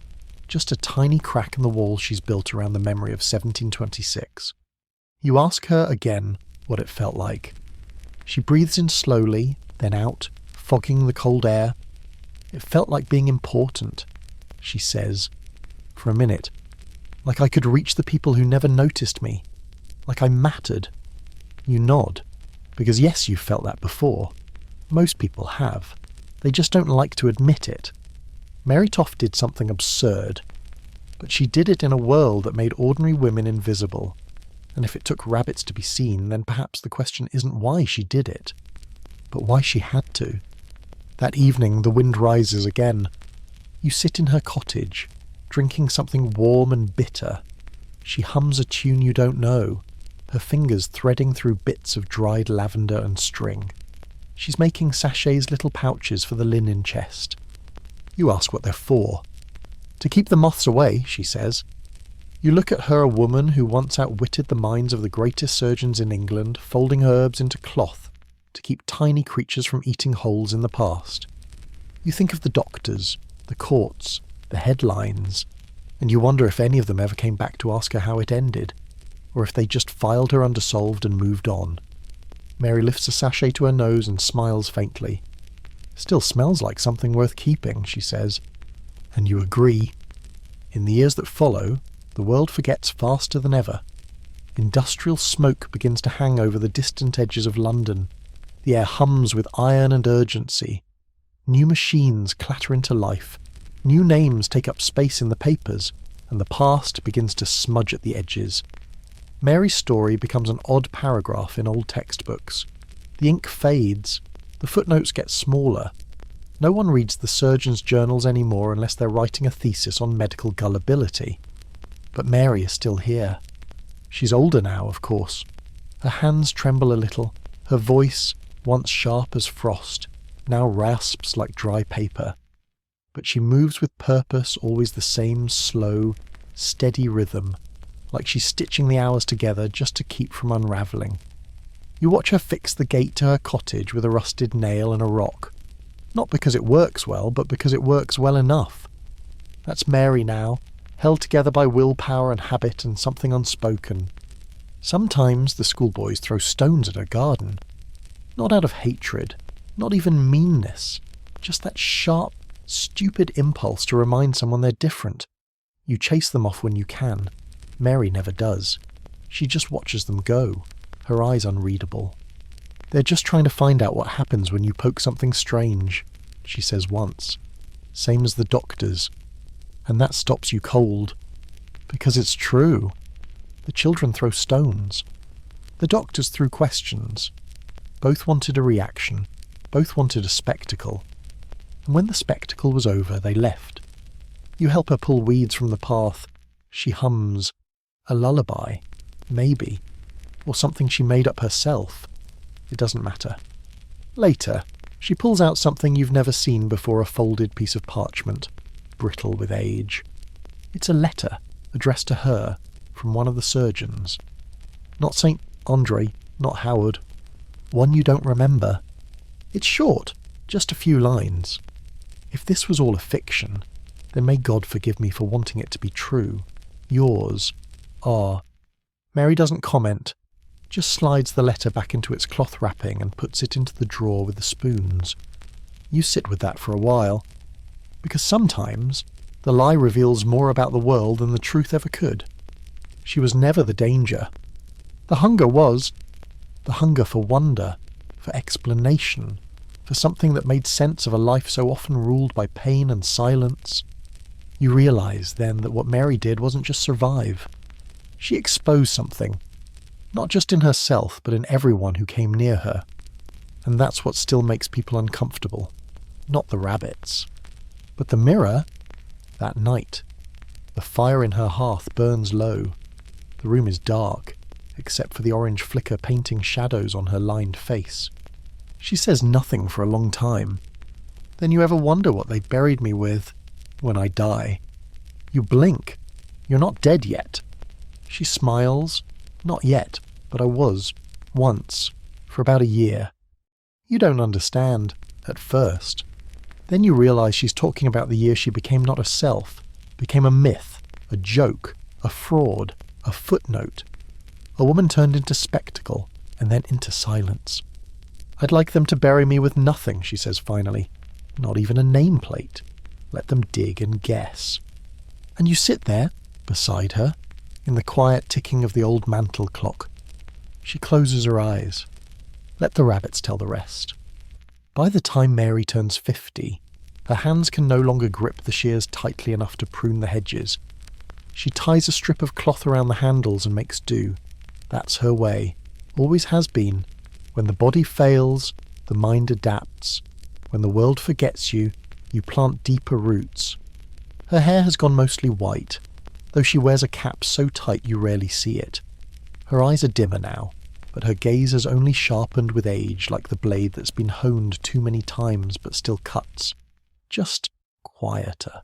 just a tiny crack in the wall she's built around the memory of 1726. You ask her again what it felt like. She breathes in slowly, then out, fogging the cold air. It felt like being important, she says, for a minute. Like I could reach the people who never noticed me. Like I mattered. You nod, because yes, you've felt that before. Most people have. They just don't like to admit it. Mary Toft did something absurd, but she did it in a world that made ordinary women invisible. And if it took rabbits to be seen, then perhaps the question isn't why she did it, but why she had to. That evening the wind rises again. You sit in her cottage, drinking something warm and bitter. She hums a tune you don't know, her fingers threading through bits of dried lavender and string. She's making Sachet's little pouches for the linen chest. You ask what they're for. To keep the moths away, she says. You look at her, a woman who once outwitted the minds of the greatest surgeons in England, folding herbs into cloth to keep tiny creatures from eating holes in the past. You think of the doctors, the courts, the headlines, and you wonder if any of them ever came back to ask her how it ended, or if they just filed her undersolved and moved on. Mary lifts a sachet to her nose and smiles faintly. Still smells like something worth keeping, she says. And you agree. In the years that follow, the world forgets faster than ever. Industrial smoke begins to hang over the distant edges of London. The air hums with iron and urgency. New machines clatter into life. New names take up space in the papers, and the past begins to smudge at the edges. Mary's story becomes an odd paragraph in old textbooks. The ink fades. The footnotes get smaller. No one reads the surgeon's journals anymore unless they're writing a thesis on medical gullibility. But Mary is still here. She's older now, of course. Her hands tremble a little. Her voice, once sharp as frost, now rasps like dry paper. But she moves with purpose, always the same slow, steady rhythm, like she's stitching the hours together just to keep from unravelling. You watch her fix the gate to her cottage with a rusted nail and a rock. Not because it works well, but because it works well enough. That's Mary now, held together by willpower and habit and something unspoken. Sometimes the schoolboys throw stones at her garden. Not out of hatred, not even meanness, just that sharp, stupid impulse to remind someone they're different. You chase them off when you can. Mary never does. She just watches them go, her eyes unreadable. They're just trying to find out what happens when you poke something strange, she says once. Same as the doctors. And that stops you cold. Because it's true. The children throw stones. The doctors threw questions. Both wanted a reaction. Both wanted a spectacle. And when the spectacle was over, they left. You help her pull weeds from the path. She hums. A lullaby. Maybe. Or something she made up herself. It doesn't matter. Later, she pulls out something you've never seen before, a folded piece of parchment, brittle with age. It's a letter, addressed to her, from one of the surgeons. Not St. Andre, not Howard. One you don't remember. It's short, just a few lines. If this was all a fiction, then may God forgive me for wanting it to be true. Yours, R. Mary doesn't comment, just slides the letter back into its cloth wrapping and puts it into the drawer with the spoons. You sit with that for a while, because sometimes the lie reveals more about the world than the truth ever could. She was never the danger. The hunger was the hunger for wonder, for explanation, for something that made sense of a life so often ruled by pain and silence. You realise then that what Mary did wasn't just survive. She exposed something, not just in herself, but in everyone who came near her. And that's what still makes people uncomfortable, not the rabbits. But the mirror, that night, the fire in her hearth burns low. The room is dark, except for the orange flicker painting shadows on her lined face. She says nothing for a long time. Then you ever wonder what they buried me with when I die? You blink. You're not dead yet. She smiles. Not yet, but I was. Once. For about a year. You don't understand. At first. Then you realise she's talking about the year she became not herself. Became a myth. A joke. A fraud. A footnote. A woman turned into spectacle. And then into silence. I'd like them to bury me with nothing, she says finally. Not even a nameplate. Let them dig and guess. And you sit there, beside her, in the quiet ticking of the old mantel clock. She closes her eyes. Let the rabbits tell the rest. By the time Mary turns 50, her hands can no longer grip the shears tightly enough to prune the hedges. She ties a strip of cloth around the handles and makes do. That's her way. Always has been. When the body fails, the mind adapts. When the world forgets you, you plant deeper roots. Her hair has gone mostly white, though she wears a cap so tight you rarely see it. Her eyes are dimmer now, but her gaze has only sharpened with age, like the blade that's been honed too many times but still cuts. Just quieter.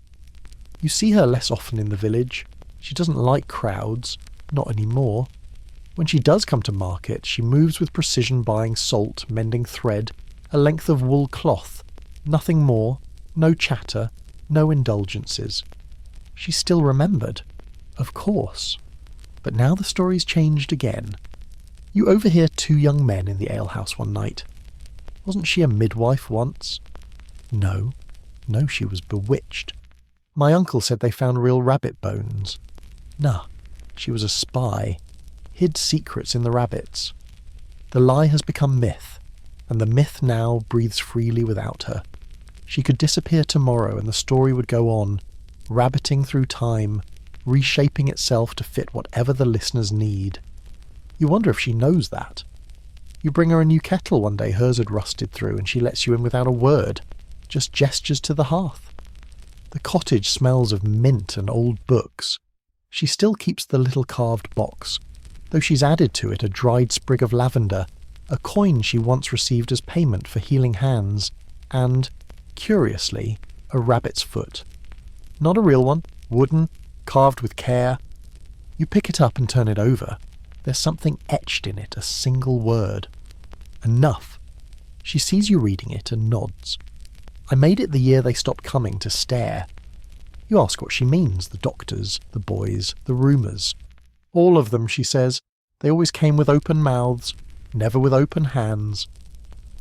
You see her less often in the village. She doesn't like crowds, not anymore. When she does come to market, she moves with precision, buying salt, mending thread, a length of wool cloth. Nothing more, no chatter, no indulgences. She's still remembered, of course. But now the story's changed again. You overhear two young men in the alehouse one night. Wasn't she a midwife once? No, she was bewitched. My uncle said they found real rabbit bones. Nah, she was a spy. Hid secrets in the rabbits. The lie has become myth, and the myth now breathes freely without her. She could disappear tomorrow and the story would go on, rabbiting through time, reshaping itself to fit whatever the listeners need. You wonder if she knows that. You bring her a new kettle one day hers had rusted through and she lets you in without a word, just gestures to the hearth. The cottage smells of mint and old books. She still keeps the little carved box, though she's added to it a dried sprig of lavender, a coin she once received as payment for healing hands, and, curiously, a rabbit's foot. Not a real one, wooden, carved with care. You pick it up and turn it over. There's something etched in it, a single word. Enough. She sees you reading it and nods. I made it the year they stopped coming to stare. You ask what she means, the doctors, the boys, the rumours. All of them, she says. They always came with open mouths, never with open hands.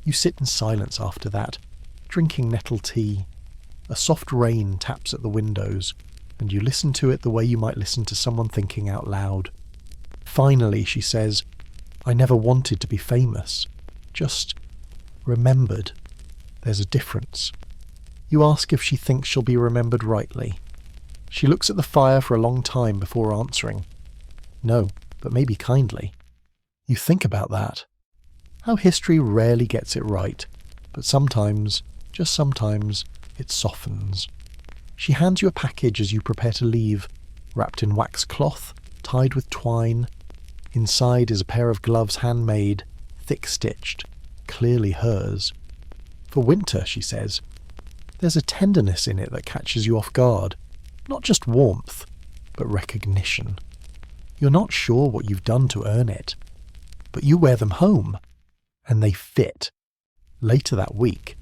You sit in silence after that, drinking nettle tea. A soft rain taps at the windows, and you listen to it the way you might listen to someone thinking out loud. Finally, she says, I never wanted to be famous, just remembered. There's a difference. You ask if she thinks she'll be remembered rightly. She looks at the fire for a long time before answering. No, but maybe kindly. You think about that. How history rarely gets it right, but sometimes, just sometimes, it softens. She hands you a package as you prepare to leave, wrapped in wax cloth, tied with twine. Inside is a pair of gloves handmade, thick-stitched, clearly hers. For winter, she says. There's a tenderness in it that catches you off guard. Not just warmth, but recognition. You're not sure what you've done to earn it, but you wear them home, and they fit. Later that week,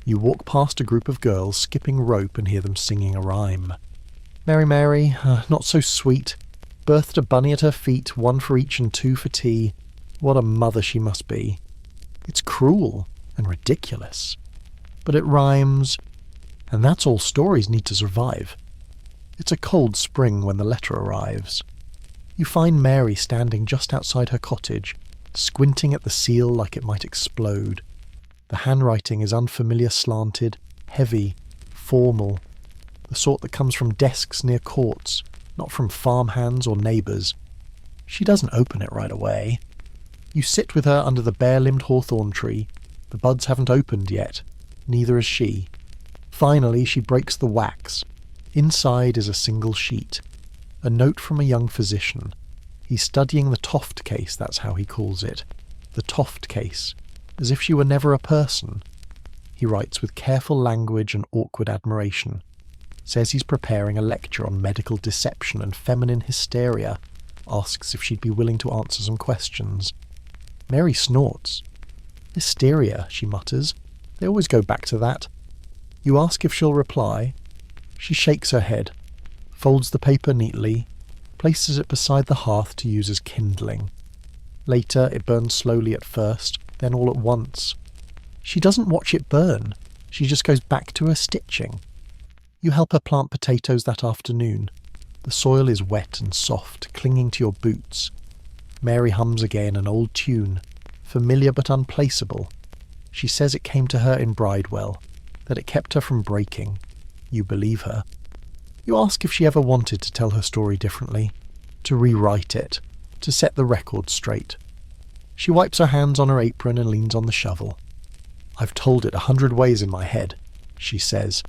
you walk past a group of girls skipping rope and hear them singing a rhyme. Mary, Mary, not so sweet, birthed a bunny at her feet, one for each and two for tea. What a mother she must be. It's cruel and ridiculous, but it rhymes, and that's all stories need to survive. It's a cold spring when the letter arrives. You find Mary standing just outside her cottage, squinting at the seal like it might explode. The handwriting is unfamiliar, slanted, heavy, formal, the sort that comes from desks near courts, not from farmhands or neighbours. She doesn't open it right away. You sit with her under the bare-limbed hawthorn tree. The buds haven't opened yet, neither has she. Finally, she breaks the wax. Inside is a single sheet. A note from a young physician. He's studying the Toft case, that's how he calls it. The Toft case. As if she were never a person. He writes with careful language and awkward admiration. Says he's preparing a lecture on medical deception and feminine hysteria. Asks if she'd be willing to answer some questions. Mary snorts. Hysteria, she mutters. They always go back to that. You ask if she'll reply. She shakes her head, folds the paper neatly, places it beside the hearth to use as kindling. Later, it burns slowly at first, then all at once. She doesn't watch it burn. She just goes back to her stitching. You help her plant potatoes that afternoon. The soil is wet and soft, clinging to your boots. Mary hums again an old tune, familiar but unplaceable. She says it came to her in Bridewell, that it kept her from breaking. You believe her. You ask if she ever wanted to tell her story differently, to rewrite it, to set the record straight. She wipes her hands on her apron and leans on the shovel. I've told it 100 ways in my head, she says.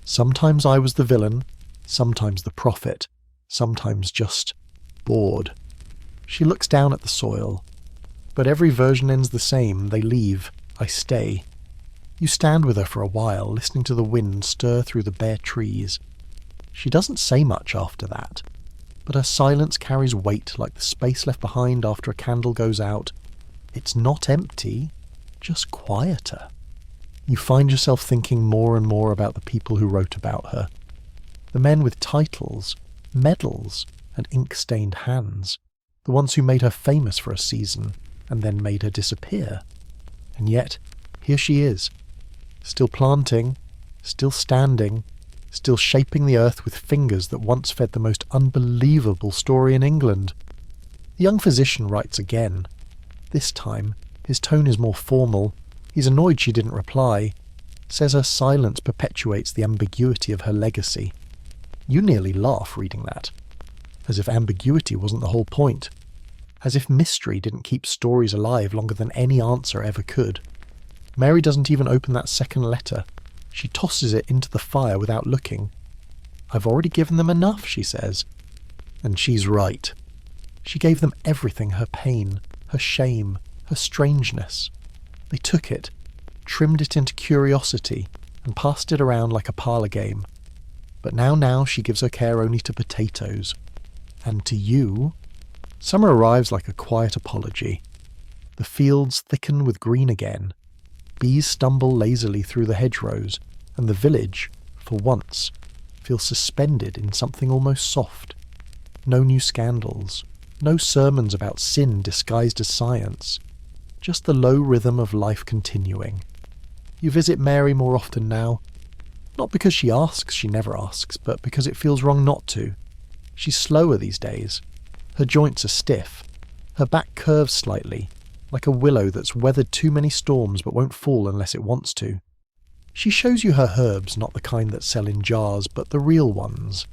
Sometimes I was the villain, sometimes the prophet, sometimes just bored. She looks down at the soil. But every version ends the same. They leave. I stay. You stand with her for a while, listening to the wind stir through the bare trees. She doesn't say much after that, but her silence carries weight like the space left behind after a candle goes out. It's not empty, just quieter. You find yourself thinking more and more about the people who wrote about her. The men with titles, medals, and ink-stained hands. The ones who made her famous for a season and then made her disappear. And yet, here she is, still planting, still standing, still shaping the earth with fingers that once fed the most unbelievable story in England. The young physician writes again. This time, his tone is more formal. He's annoyed she didn't reply. Says her silence perpetuates the ambiguity of her legacy. You nearly laugh reading that. As if ambiguity wasn't the whole point. As if mystery didn't keep stories alive longer than any answer ever could. Mary doesn't even open that second letter. She tosses it into the fire without looking. I've already given them enough, she says. And she's right. She gave them everything, her pain, her shame, her strangeness. They took it, trimmed it into curiosity, and passed it around like a parlour game. But now she gives her care only to potatoes. And to you? Summer arrives like a quiet apology. The fields thicken with green again. Bees stumble lazily through the hedgerows, and the village, for once, feels suspended in something almost soft. No new scandals, no sermons about sin disguised as science, just the low rhythm of life continuing. You visit Mary more often now, not because she asks, she never asks, but because it feels wrong not to. She's slower these days. Her joints are stiff. Her back curves slightly, like a willow that's weathered too many storms but won't fall unless it wants to. She shows you her herbs, not the kind that sell in jars, but the real ones.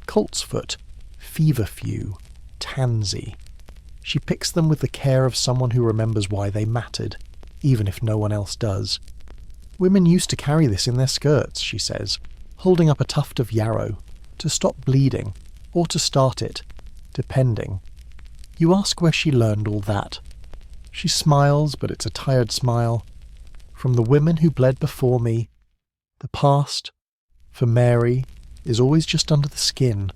Coltsfoot, feverfew, tansy. She picks them with the care of someone who remembers why they mattered, even if no one else does. Women used to carry this in their skirts, she says, holding up a tuft of yarrow, to stop bleeding, or to start it, depending. You ask where she learned all that. She smiles, but it's a tired smile. From the women who bled before me, the past, for Mary, is always just under the skin,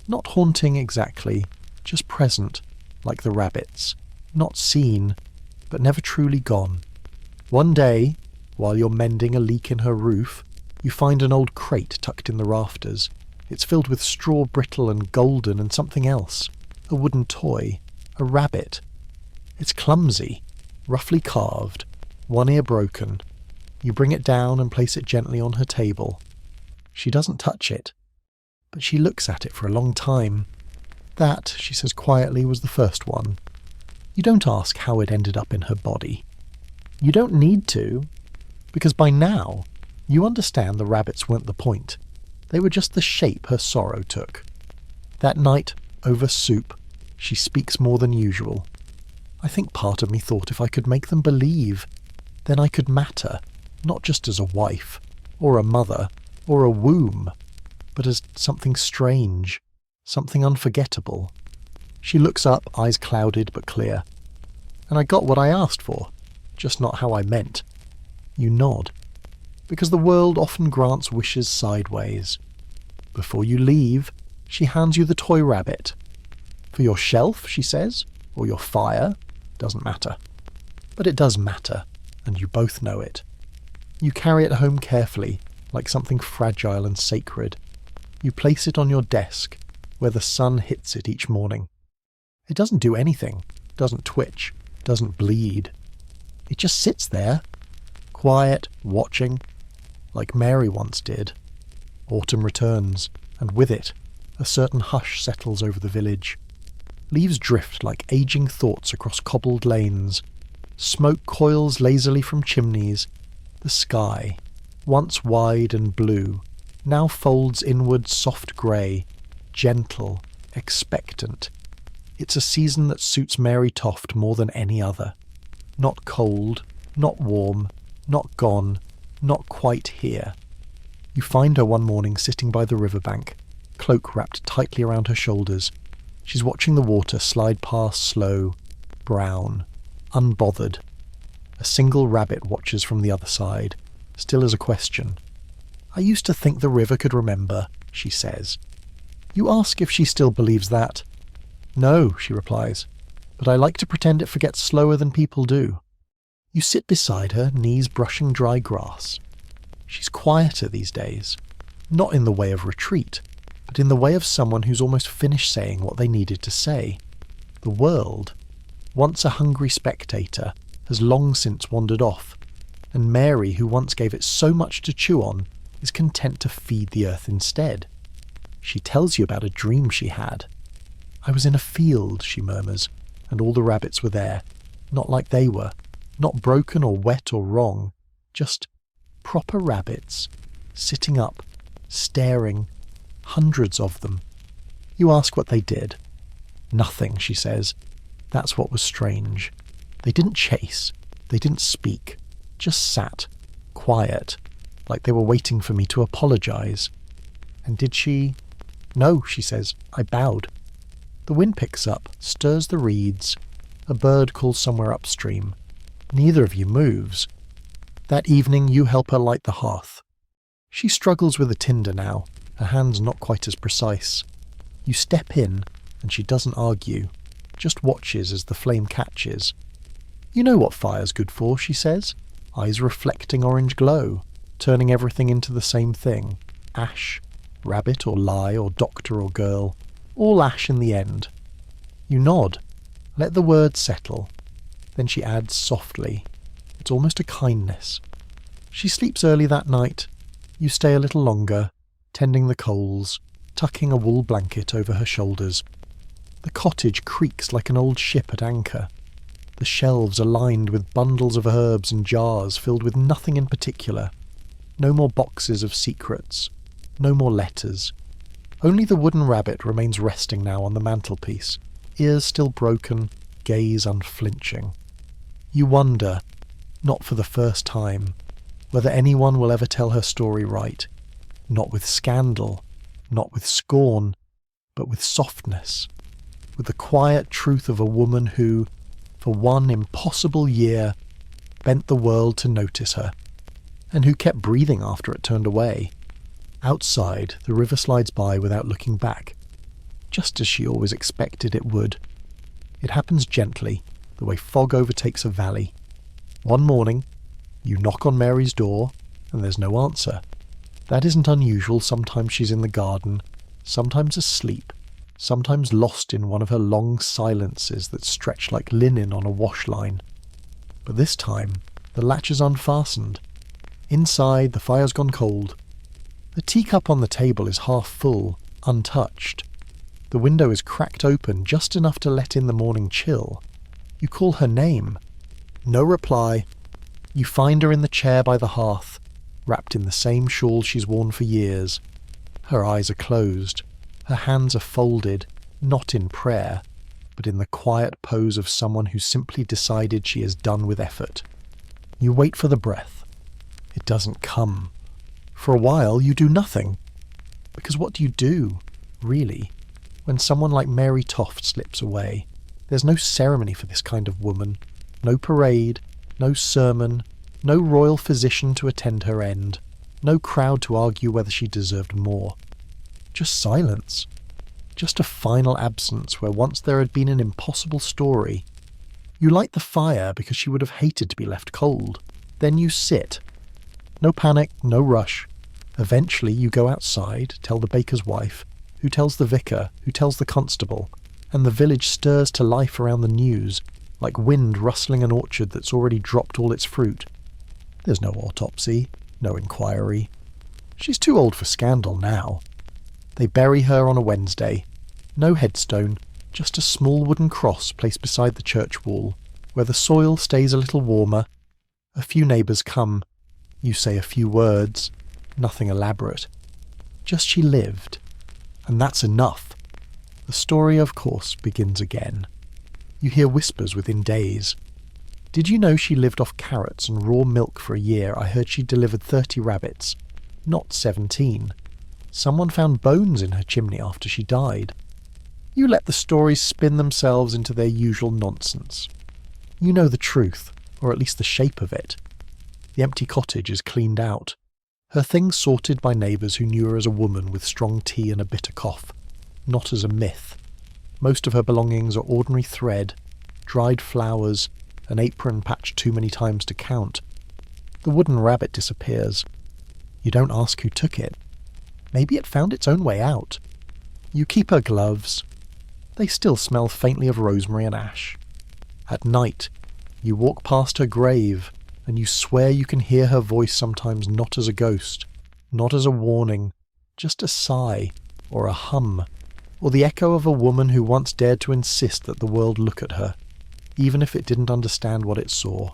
not haunting exactly, just present, like the rabbits, not seen, but never truly gone. One day, while you're mending a leak in her roof, you find an old crate tucked in the rafters. It's filled with straw brittle and golden and something else, a wooden toy, a rabbit. It's clumsy, roughly carved, one ear broken. You bring it down and place it gently on her table. She doesn't touch it, but she looks at it for a long time. That, she says quietly, was the first one. You don't ask how it ended up in her body. You don't need to, because by now you understand the rabbits weren't the point. They were just the shape her sorrow took. That night, over soup, she speaks more than usual. I think part of me thought if I could make them believe, then I could matter, not just as a wife, or a mother, or a womb, but as something strange, something unforgettable. She looks up, eyes clouded but clear. And I got what I asked for, just not how I meant. You nod, because the world often grants wishes sideways. Before you leave, she hands you the toy rabbit. For your shelf, she says, or your fire, doesn't matter. But it does matter, and you both know it. You carry it home carefully, like something fragile and sacred. You place it on your desk, where the sun hits it each morning. It doesn't do anything, doesn't twitch, doesn't bleed. It just sits there, quiet, watching. like Mary once did. Autumn returns, and with it, a certain hush settles over the village. Leaves drift like aging thoughts across cobbled lanes. Smoke coils lazily from chimneys. The sky, once wide and blue, now folds inward soft grey, gentle, expectant. It's a season that suits Mary Toft more than any other. Not cold, not warm, not gone, not quite here. You find her one morning sitting by the riverbank, cloak wrapped tightly around her shoulders. She's watching the water slide past slow, brown, unbothered. A single rabbit watches from the other side, still as a question. "I used to think the river could remember," she says. You ask if she still believes that. "No," she replies, "but I like to pretend it forgets slower than people do." You sit beside her, knees brushing dry grass. She's quieter these days, not in the way of retreat, but in the way of someone who's almost finished saying what they needed to say. The world, once a hungry spectator, has long since wandered off, and Mary, who once gave it so much to chew on, is content to feed the earth instead. She tells you about a dream she had. "I was in a field," she murmurs, "and all the rabbits were there, not like they were, not broken or wet or wrong, just proper rabbits, sitting up, staring, hundreds of them." You ask what they did. "Nothing," she says. "That's what was strange. They didn't chase, they didn't speak, just sat, quiet, like they were waiting for me to apologize." "And did she—" "No," she says. "I bowed." The wind picks up, stirs the reeds. A bird calls somewhere upstream. Neither of you moves. That evening you help her light the hearth. She struggles with the tinder now, her hands not quite as precise. You step in, and she doesn't argue, just watches as the flame catches. "You know what fire's good for," she says, eyes reflecting orange glow, turning everything into the same thing. Ash, rabbit or lie or doctor or girl, all ash in the end. You nod, let the words settle. Then she adds softly, it's almost a kindness. She sleeps early that night. You stay a little longer, tending the coals, tucking a wool blanket over her shoulders. The cottage creaks like an old ship at anchor. The shelves are lined with bundles of herbs and jars filled with nothing in particular. No more boxes of secrets. No more letters. Only the wooden rabbit remains resting now on the mantelpiece, ears still broken, gaze unflinching. You wonder, not for the first time, whether anyone will ever tell her story right, not with scandal, not with scorn, but with softness, with the quiet truth of a woman who, for one impossible year, bent the world to notice her, and who kept breathing after it turned away. Outside, the river slides by without looking back, just as she always expected it would. It happens gently, the way fog overtakes a valley. One morning, you knock on Mary's door, and there's no answer. That isn't unusual. Sometimes she's in the garden, sometimes asleep, sometimes lost in one of her long silences that stretch like linen on a wash line. But this time, the latch is unfastened. Inside, the fire's gone cold. The teacup on the table is half full, untouched. The window is cracked open just enough to let in the morning chill. You call her name. No reply. You find her in the chair by the hearth, wrapped in the same shawl she's worn for years. Her eyes are closed. Her hands are folded, not in prayer, but in the quiet pose of someone who simply decided she is done with effort. You wait for the breath. It doesn't come. For a while, you do nothing. Because what do you do, really, when someone like Mary Toft slips away? There's no ceremony for this kind of woman, no parade, no sermon, no royal physician to attend her end, no crowd to argue whether she deserved more. Just silence. Just a final absence where once there had been an impossible story. You light the fire because she would have hated to be left cold. Then you sit. No panic, no rush. Eventually you go outside, tell the baker's wife, who tells the vicar, who tells the constable, and the village stirs to life around the news, like wind rustling an orchard that's already dropped all its fruit. There's no autopsy, No inquiry. She's too old for scandal now. They bury her on a Wednesday. No headstone, just a small wooden cross placed beside the church wall, where the soil stays a little warmer. A few neighbours come. You say a few words. Nothing elaborate. Just she lived. And that's enough. The story, of course, begins again. You hear whispers within days. Did you know she lived off carrots and raw milk for a year? I heard she delivered 30 rabbits. Not 17. Someone found bones in her chimney after she died. You let the stories spin themselves into their usual nonsense. You know the truth, or at least the shape of it. The empty cottage is cleaned out. Her things sorted by neighbours who knew her as a woman with strong tea and a bitter cough, not as a myth. Most of her belongings are ordinary thread, dried flowers, an apron patched too many times to count. The wooden rabbit disappears. You don't ask who took it. Maybe it found its own way out. You keep her gloves. They still smell faintly of rosemary and ash. At night, you walk past her grave, and you swear you can hear her voice sometimes not as a ghost, not as a warning, just a sigh, or a hum, or the echo of a woman who once dared to insist that the world look at her, even if it didn't understand what it saw.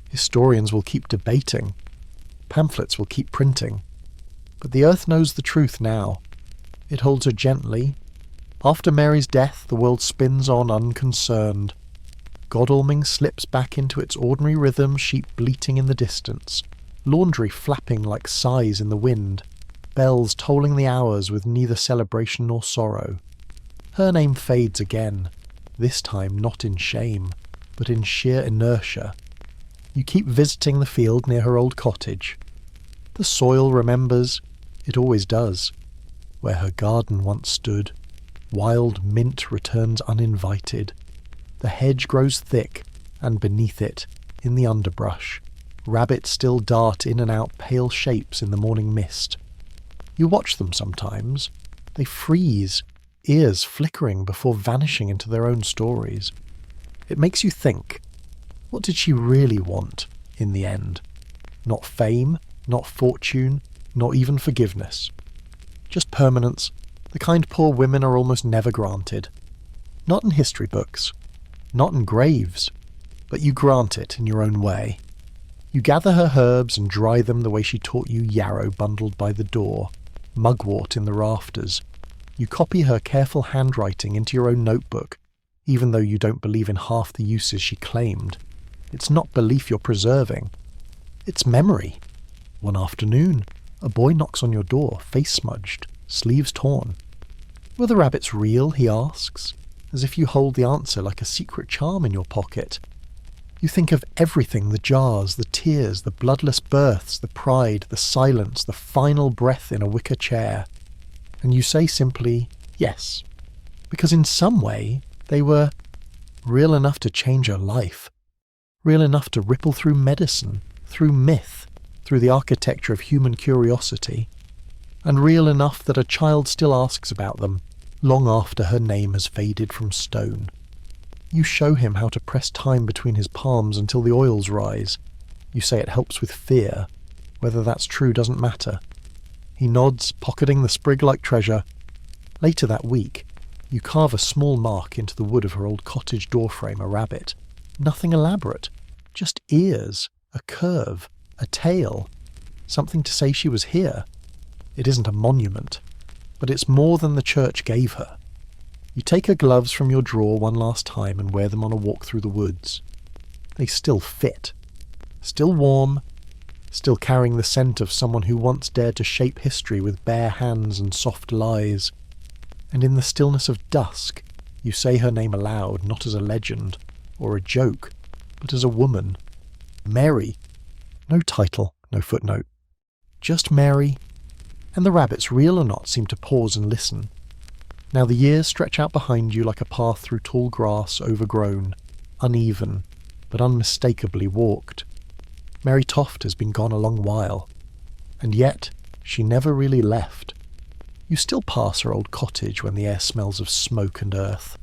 Historians will keep debating. Pamphlets will keep printing. But the earth knows the truth now. It holds her gently. After Mary's death, the world spins on unconcerned. Godalming slips back into its ordinary rhythm, sheep bleating in the distance, laundry flapping like sighs in the wind, bells tolling the hours with neither celebration nor sorrow. Her name fades again, this time not in shame, but in sheer inertia. You keep visiting the field near her old cottage. The soil remembers, it always does, where her garden once stood. Wild mint returns uninvited. The hedge grows thick, and beneath it, in the underbrush, rabbits still dart in and out pale shapes in the morning mist. You watch them sometimes. They freeze, ears flickering before vanishing into their own stories. It makes you think, what did she really want in the end? Not fame, not fortune, not even forgiveness. Just permanence, the kind poor women are almost never granted. Not in history books, not in graves, but you grant it in your own way. You gather her herbs and dry them the way she taught you yarrow bundled by the door, mugwort in the rafters. You copy her careful handwriting into your own notebook, even though you don't believe in half the uses she claimed. It's not belief you're preserving. It's memory. One afternoon, a boy knocks on your door, face smudged, sleeves torn. Were the rabbits real, he asks, as if you hold the answer like a secret charm in your pocket. You think of everything, the jars, the tears, the bloodless births, the pride, the silence, the final breath in a wicker chair. And you say simply, yes, because in some way they were real enough to change her life, real enough to ripple through medicine, through myth, through the architecture of human curiosity, and real enough that a child still asks about them, long after her name has faded from stone. You show him how to press time between his palms until the oils rise. You say it helps with fear. Whether that's true doesn't matter. He nods, pocketing the sprig-like treasure. Later that week, you carve a small mark into the wood of her old cottage doorframe, a rabbit. Nothing elaborate, just ears, a curve, a tail, something to say she was here. It isn't a monument, but it's more than the church gave her. You take her gloves from your drawer one last time and wear them on a walk through the woods. They still fit, still warm, still carrying the scent of someone who once dared to shape history with bare hands and soft lies. And in the stillness of dusk, you say her name aloud, not as a legend or a joke, but as a woman. Mary. No title, no footnote. Just Mary. And the rabbits, real or not, seem to pause and listen. Now the years stretch out behind you like a path through tall grass, overgrown, uneven, but unmistakably walked. Mary Toft has been gone a long while, and yet she never really left. You still pass her old cottage when the air smells of smoke and earth.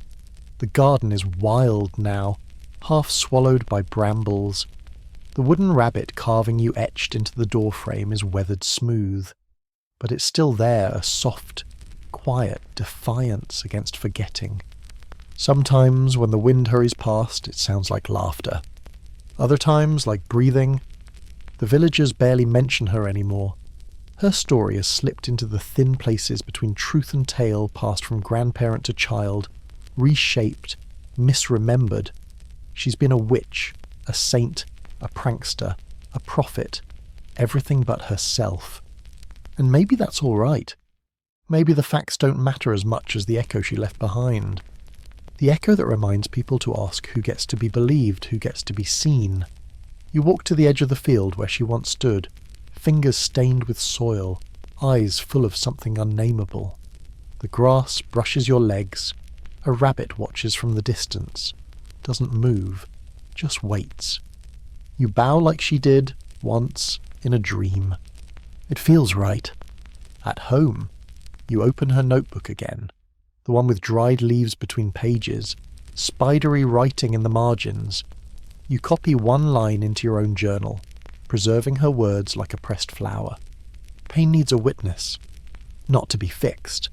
The garden is wild now, half swallowed by brambles. The wooden rabbit carving you etched into the doorframe is weathered smooth, but it's still there, a soft, quiet defiance against forgetting. Sometimes, when the wind hurries past, it sounds like laughter. Other times, like breathing. The villagers barely mention her anymore. Her story has slipped into the thin places between truth and tale, passed from grandparent to child, reshaped, misremembered. She's been a witch, a saint, a prankster, a prophet, everything but herself. And maybe that's all right. Maybe the facts don't matter as much as the echo she left behind. The echo that reminds people to ask who gets to be believed, who gets to be seen. You walk to the edge of the field where she once stood, fingers stained with soil, eyes full of something unnameable. The grass brushes your legs. A rabbit watches from the distance, doesn't move, just waits. You bow like she did, once, in a dream. It feels right. At home, you open her notebook again, the one with dried leaves between pages, spidery writing in the margins. You copy one line into your own journal, preserving her words like a pressed flower. Pain needs a witness, not to be fixed,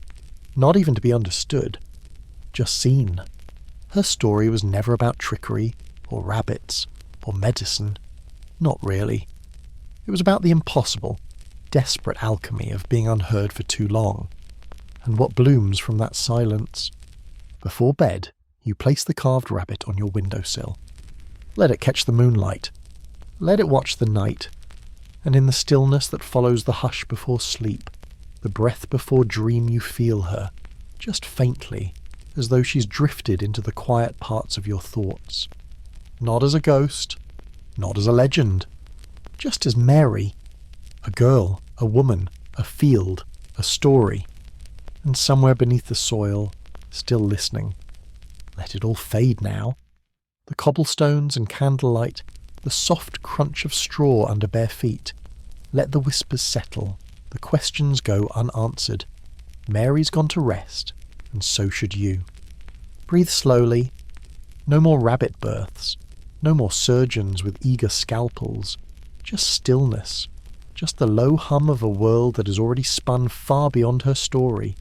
not even to be understood, just seen. Her story was never about trickery, or rabbits, or medicine. Not really. It was about the impossible, desperate alchemy of being unheard for too long, and what blooms from that silence. Before bed, you place the carved rabbit on your windowsill. Let it catch the moonlight. Let it watch the night. And in the stillness that follows the hush before sleep, the breath before dream, you feel her, just faintly, as though she's drifted into the quiet parts of your thoughts. Not as a ghost, not as a legend, just as Mary, a girl, a woman, a field, a story, and somewhere beneath the soil, still listening. Let it all fade now. The cobblestones and candlelight, the soft crunch of straw under bare feet. Let the whispers settle, the questions go unanswered. Mary's gone to rest, and so should you. Breathe slowly. No more rabbit births. No more surgeons with eager scalpels. Just stillness. Just the low hum of a world that has already spun far beyond her story.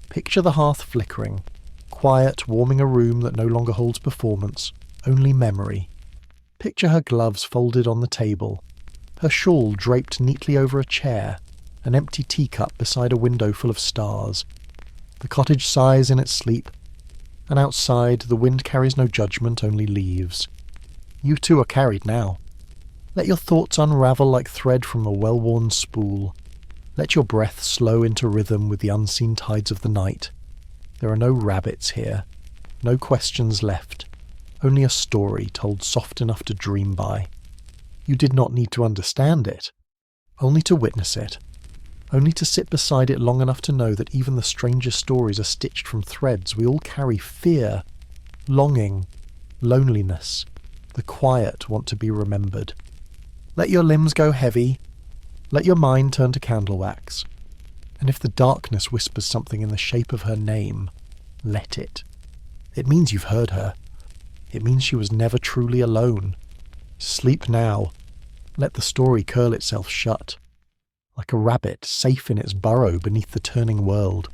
Picture the hearth flickering, quiet, warming a room that no longer holds performance, only memory. Picture her gloves folded on the table, her shawl draped neatly over a chair, an empty teacup beside a window full of stars. The cottage sighs in its sleep, and outside the wind carries no judgment, only leaves. You too are carried now. Let your thoughts unravel like thread from a well-worn spool. Let your breath slow into rhythm with the unseen tides of the night. There are no rabbits here, no questions left, only a story told soft enough to dream by. You did not need to understand it, only to witness it, only to sit beside it long enough to know that even the strangest stories are stitched from threads we all carry: fear, longing, loneliness, the quiet want to be remembered. Let your limbs go heavy, let your mind turn to candle wax, and if the darkness whispers something in the shape of her name, let it. It means you've heard her. It means she was never truly alone. Sleep now. Let the story curl itself shut, like a rabbit safe in its burrow beneath the turning world.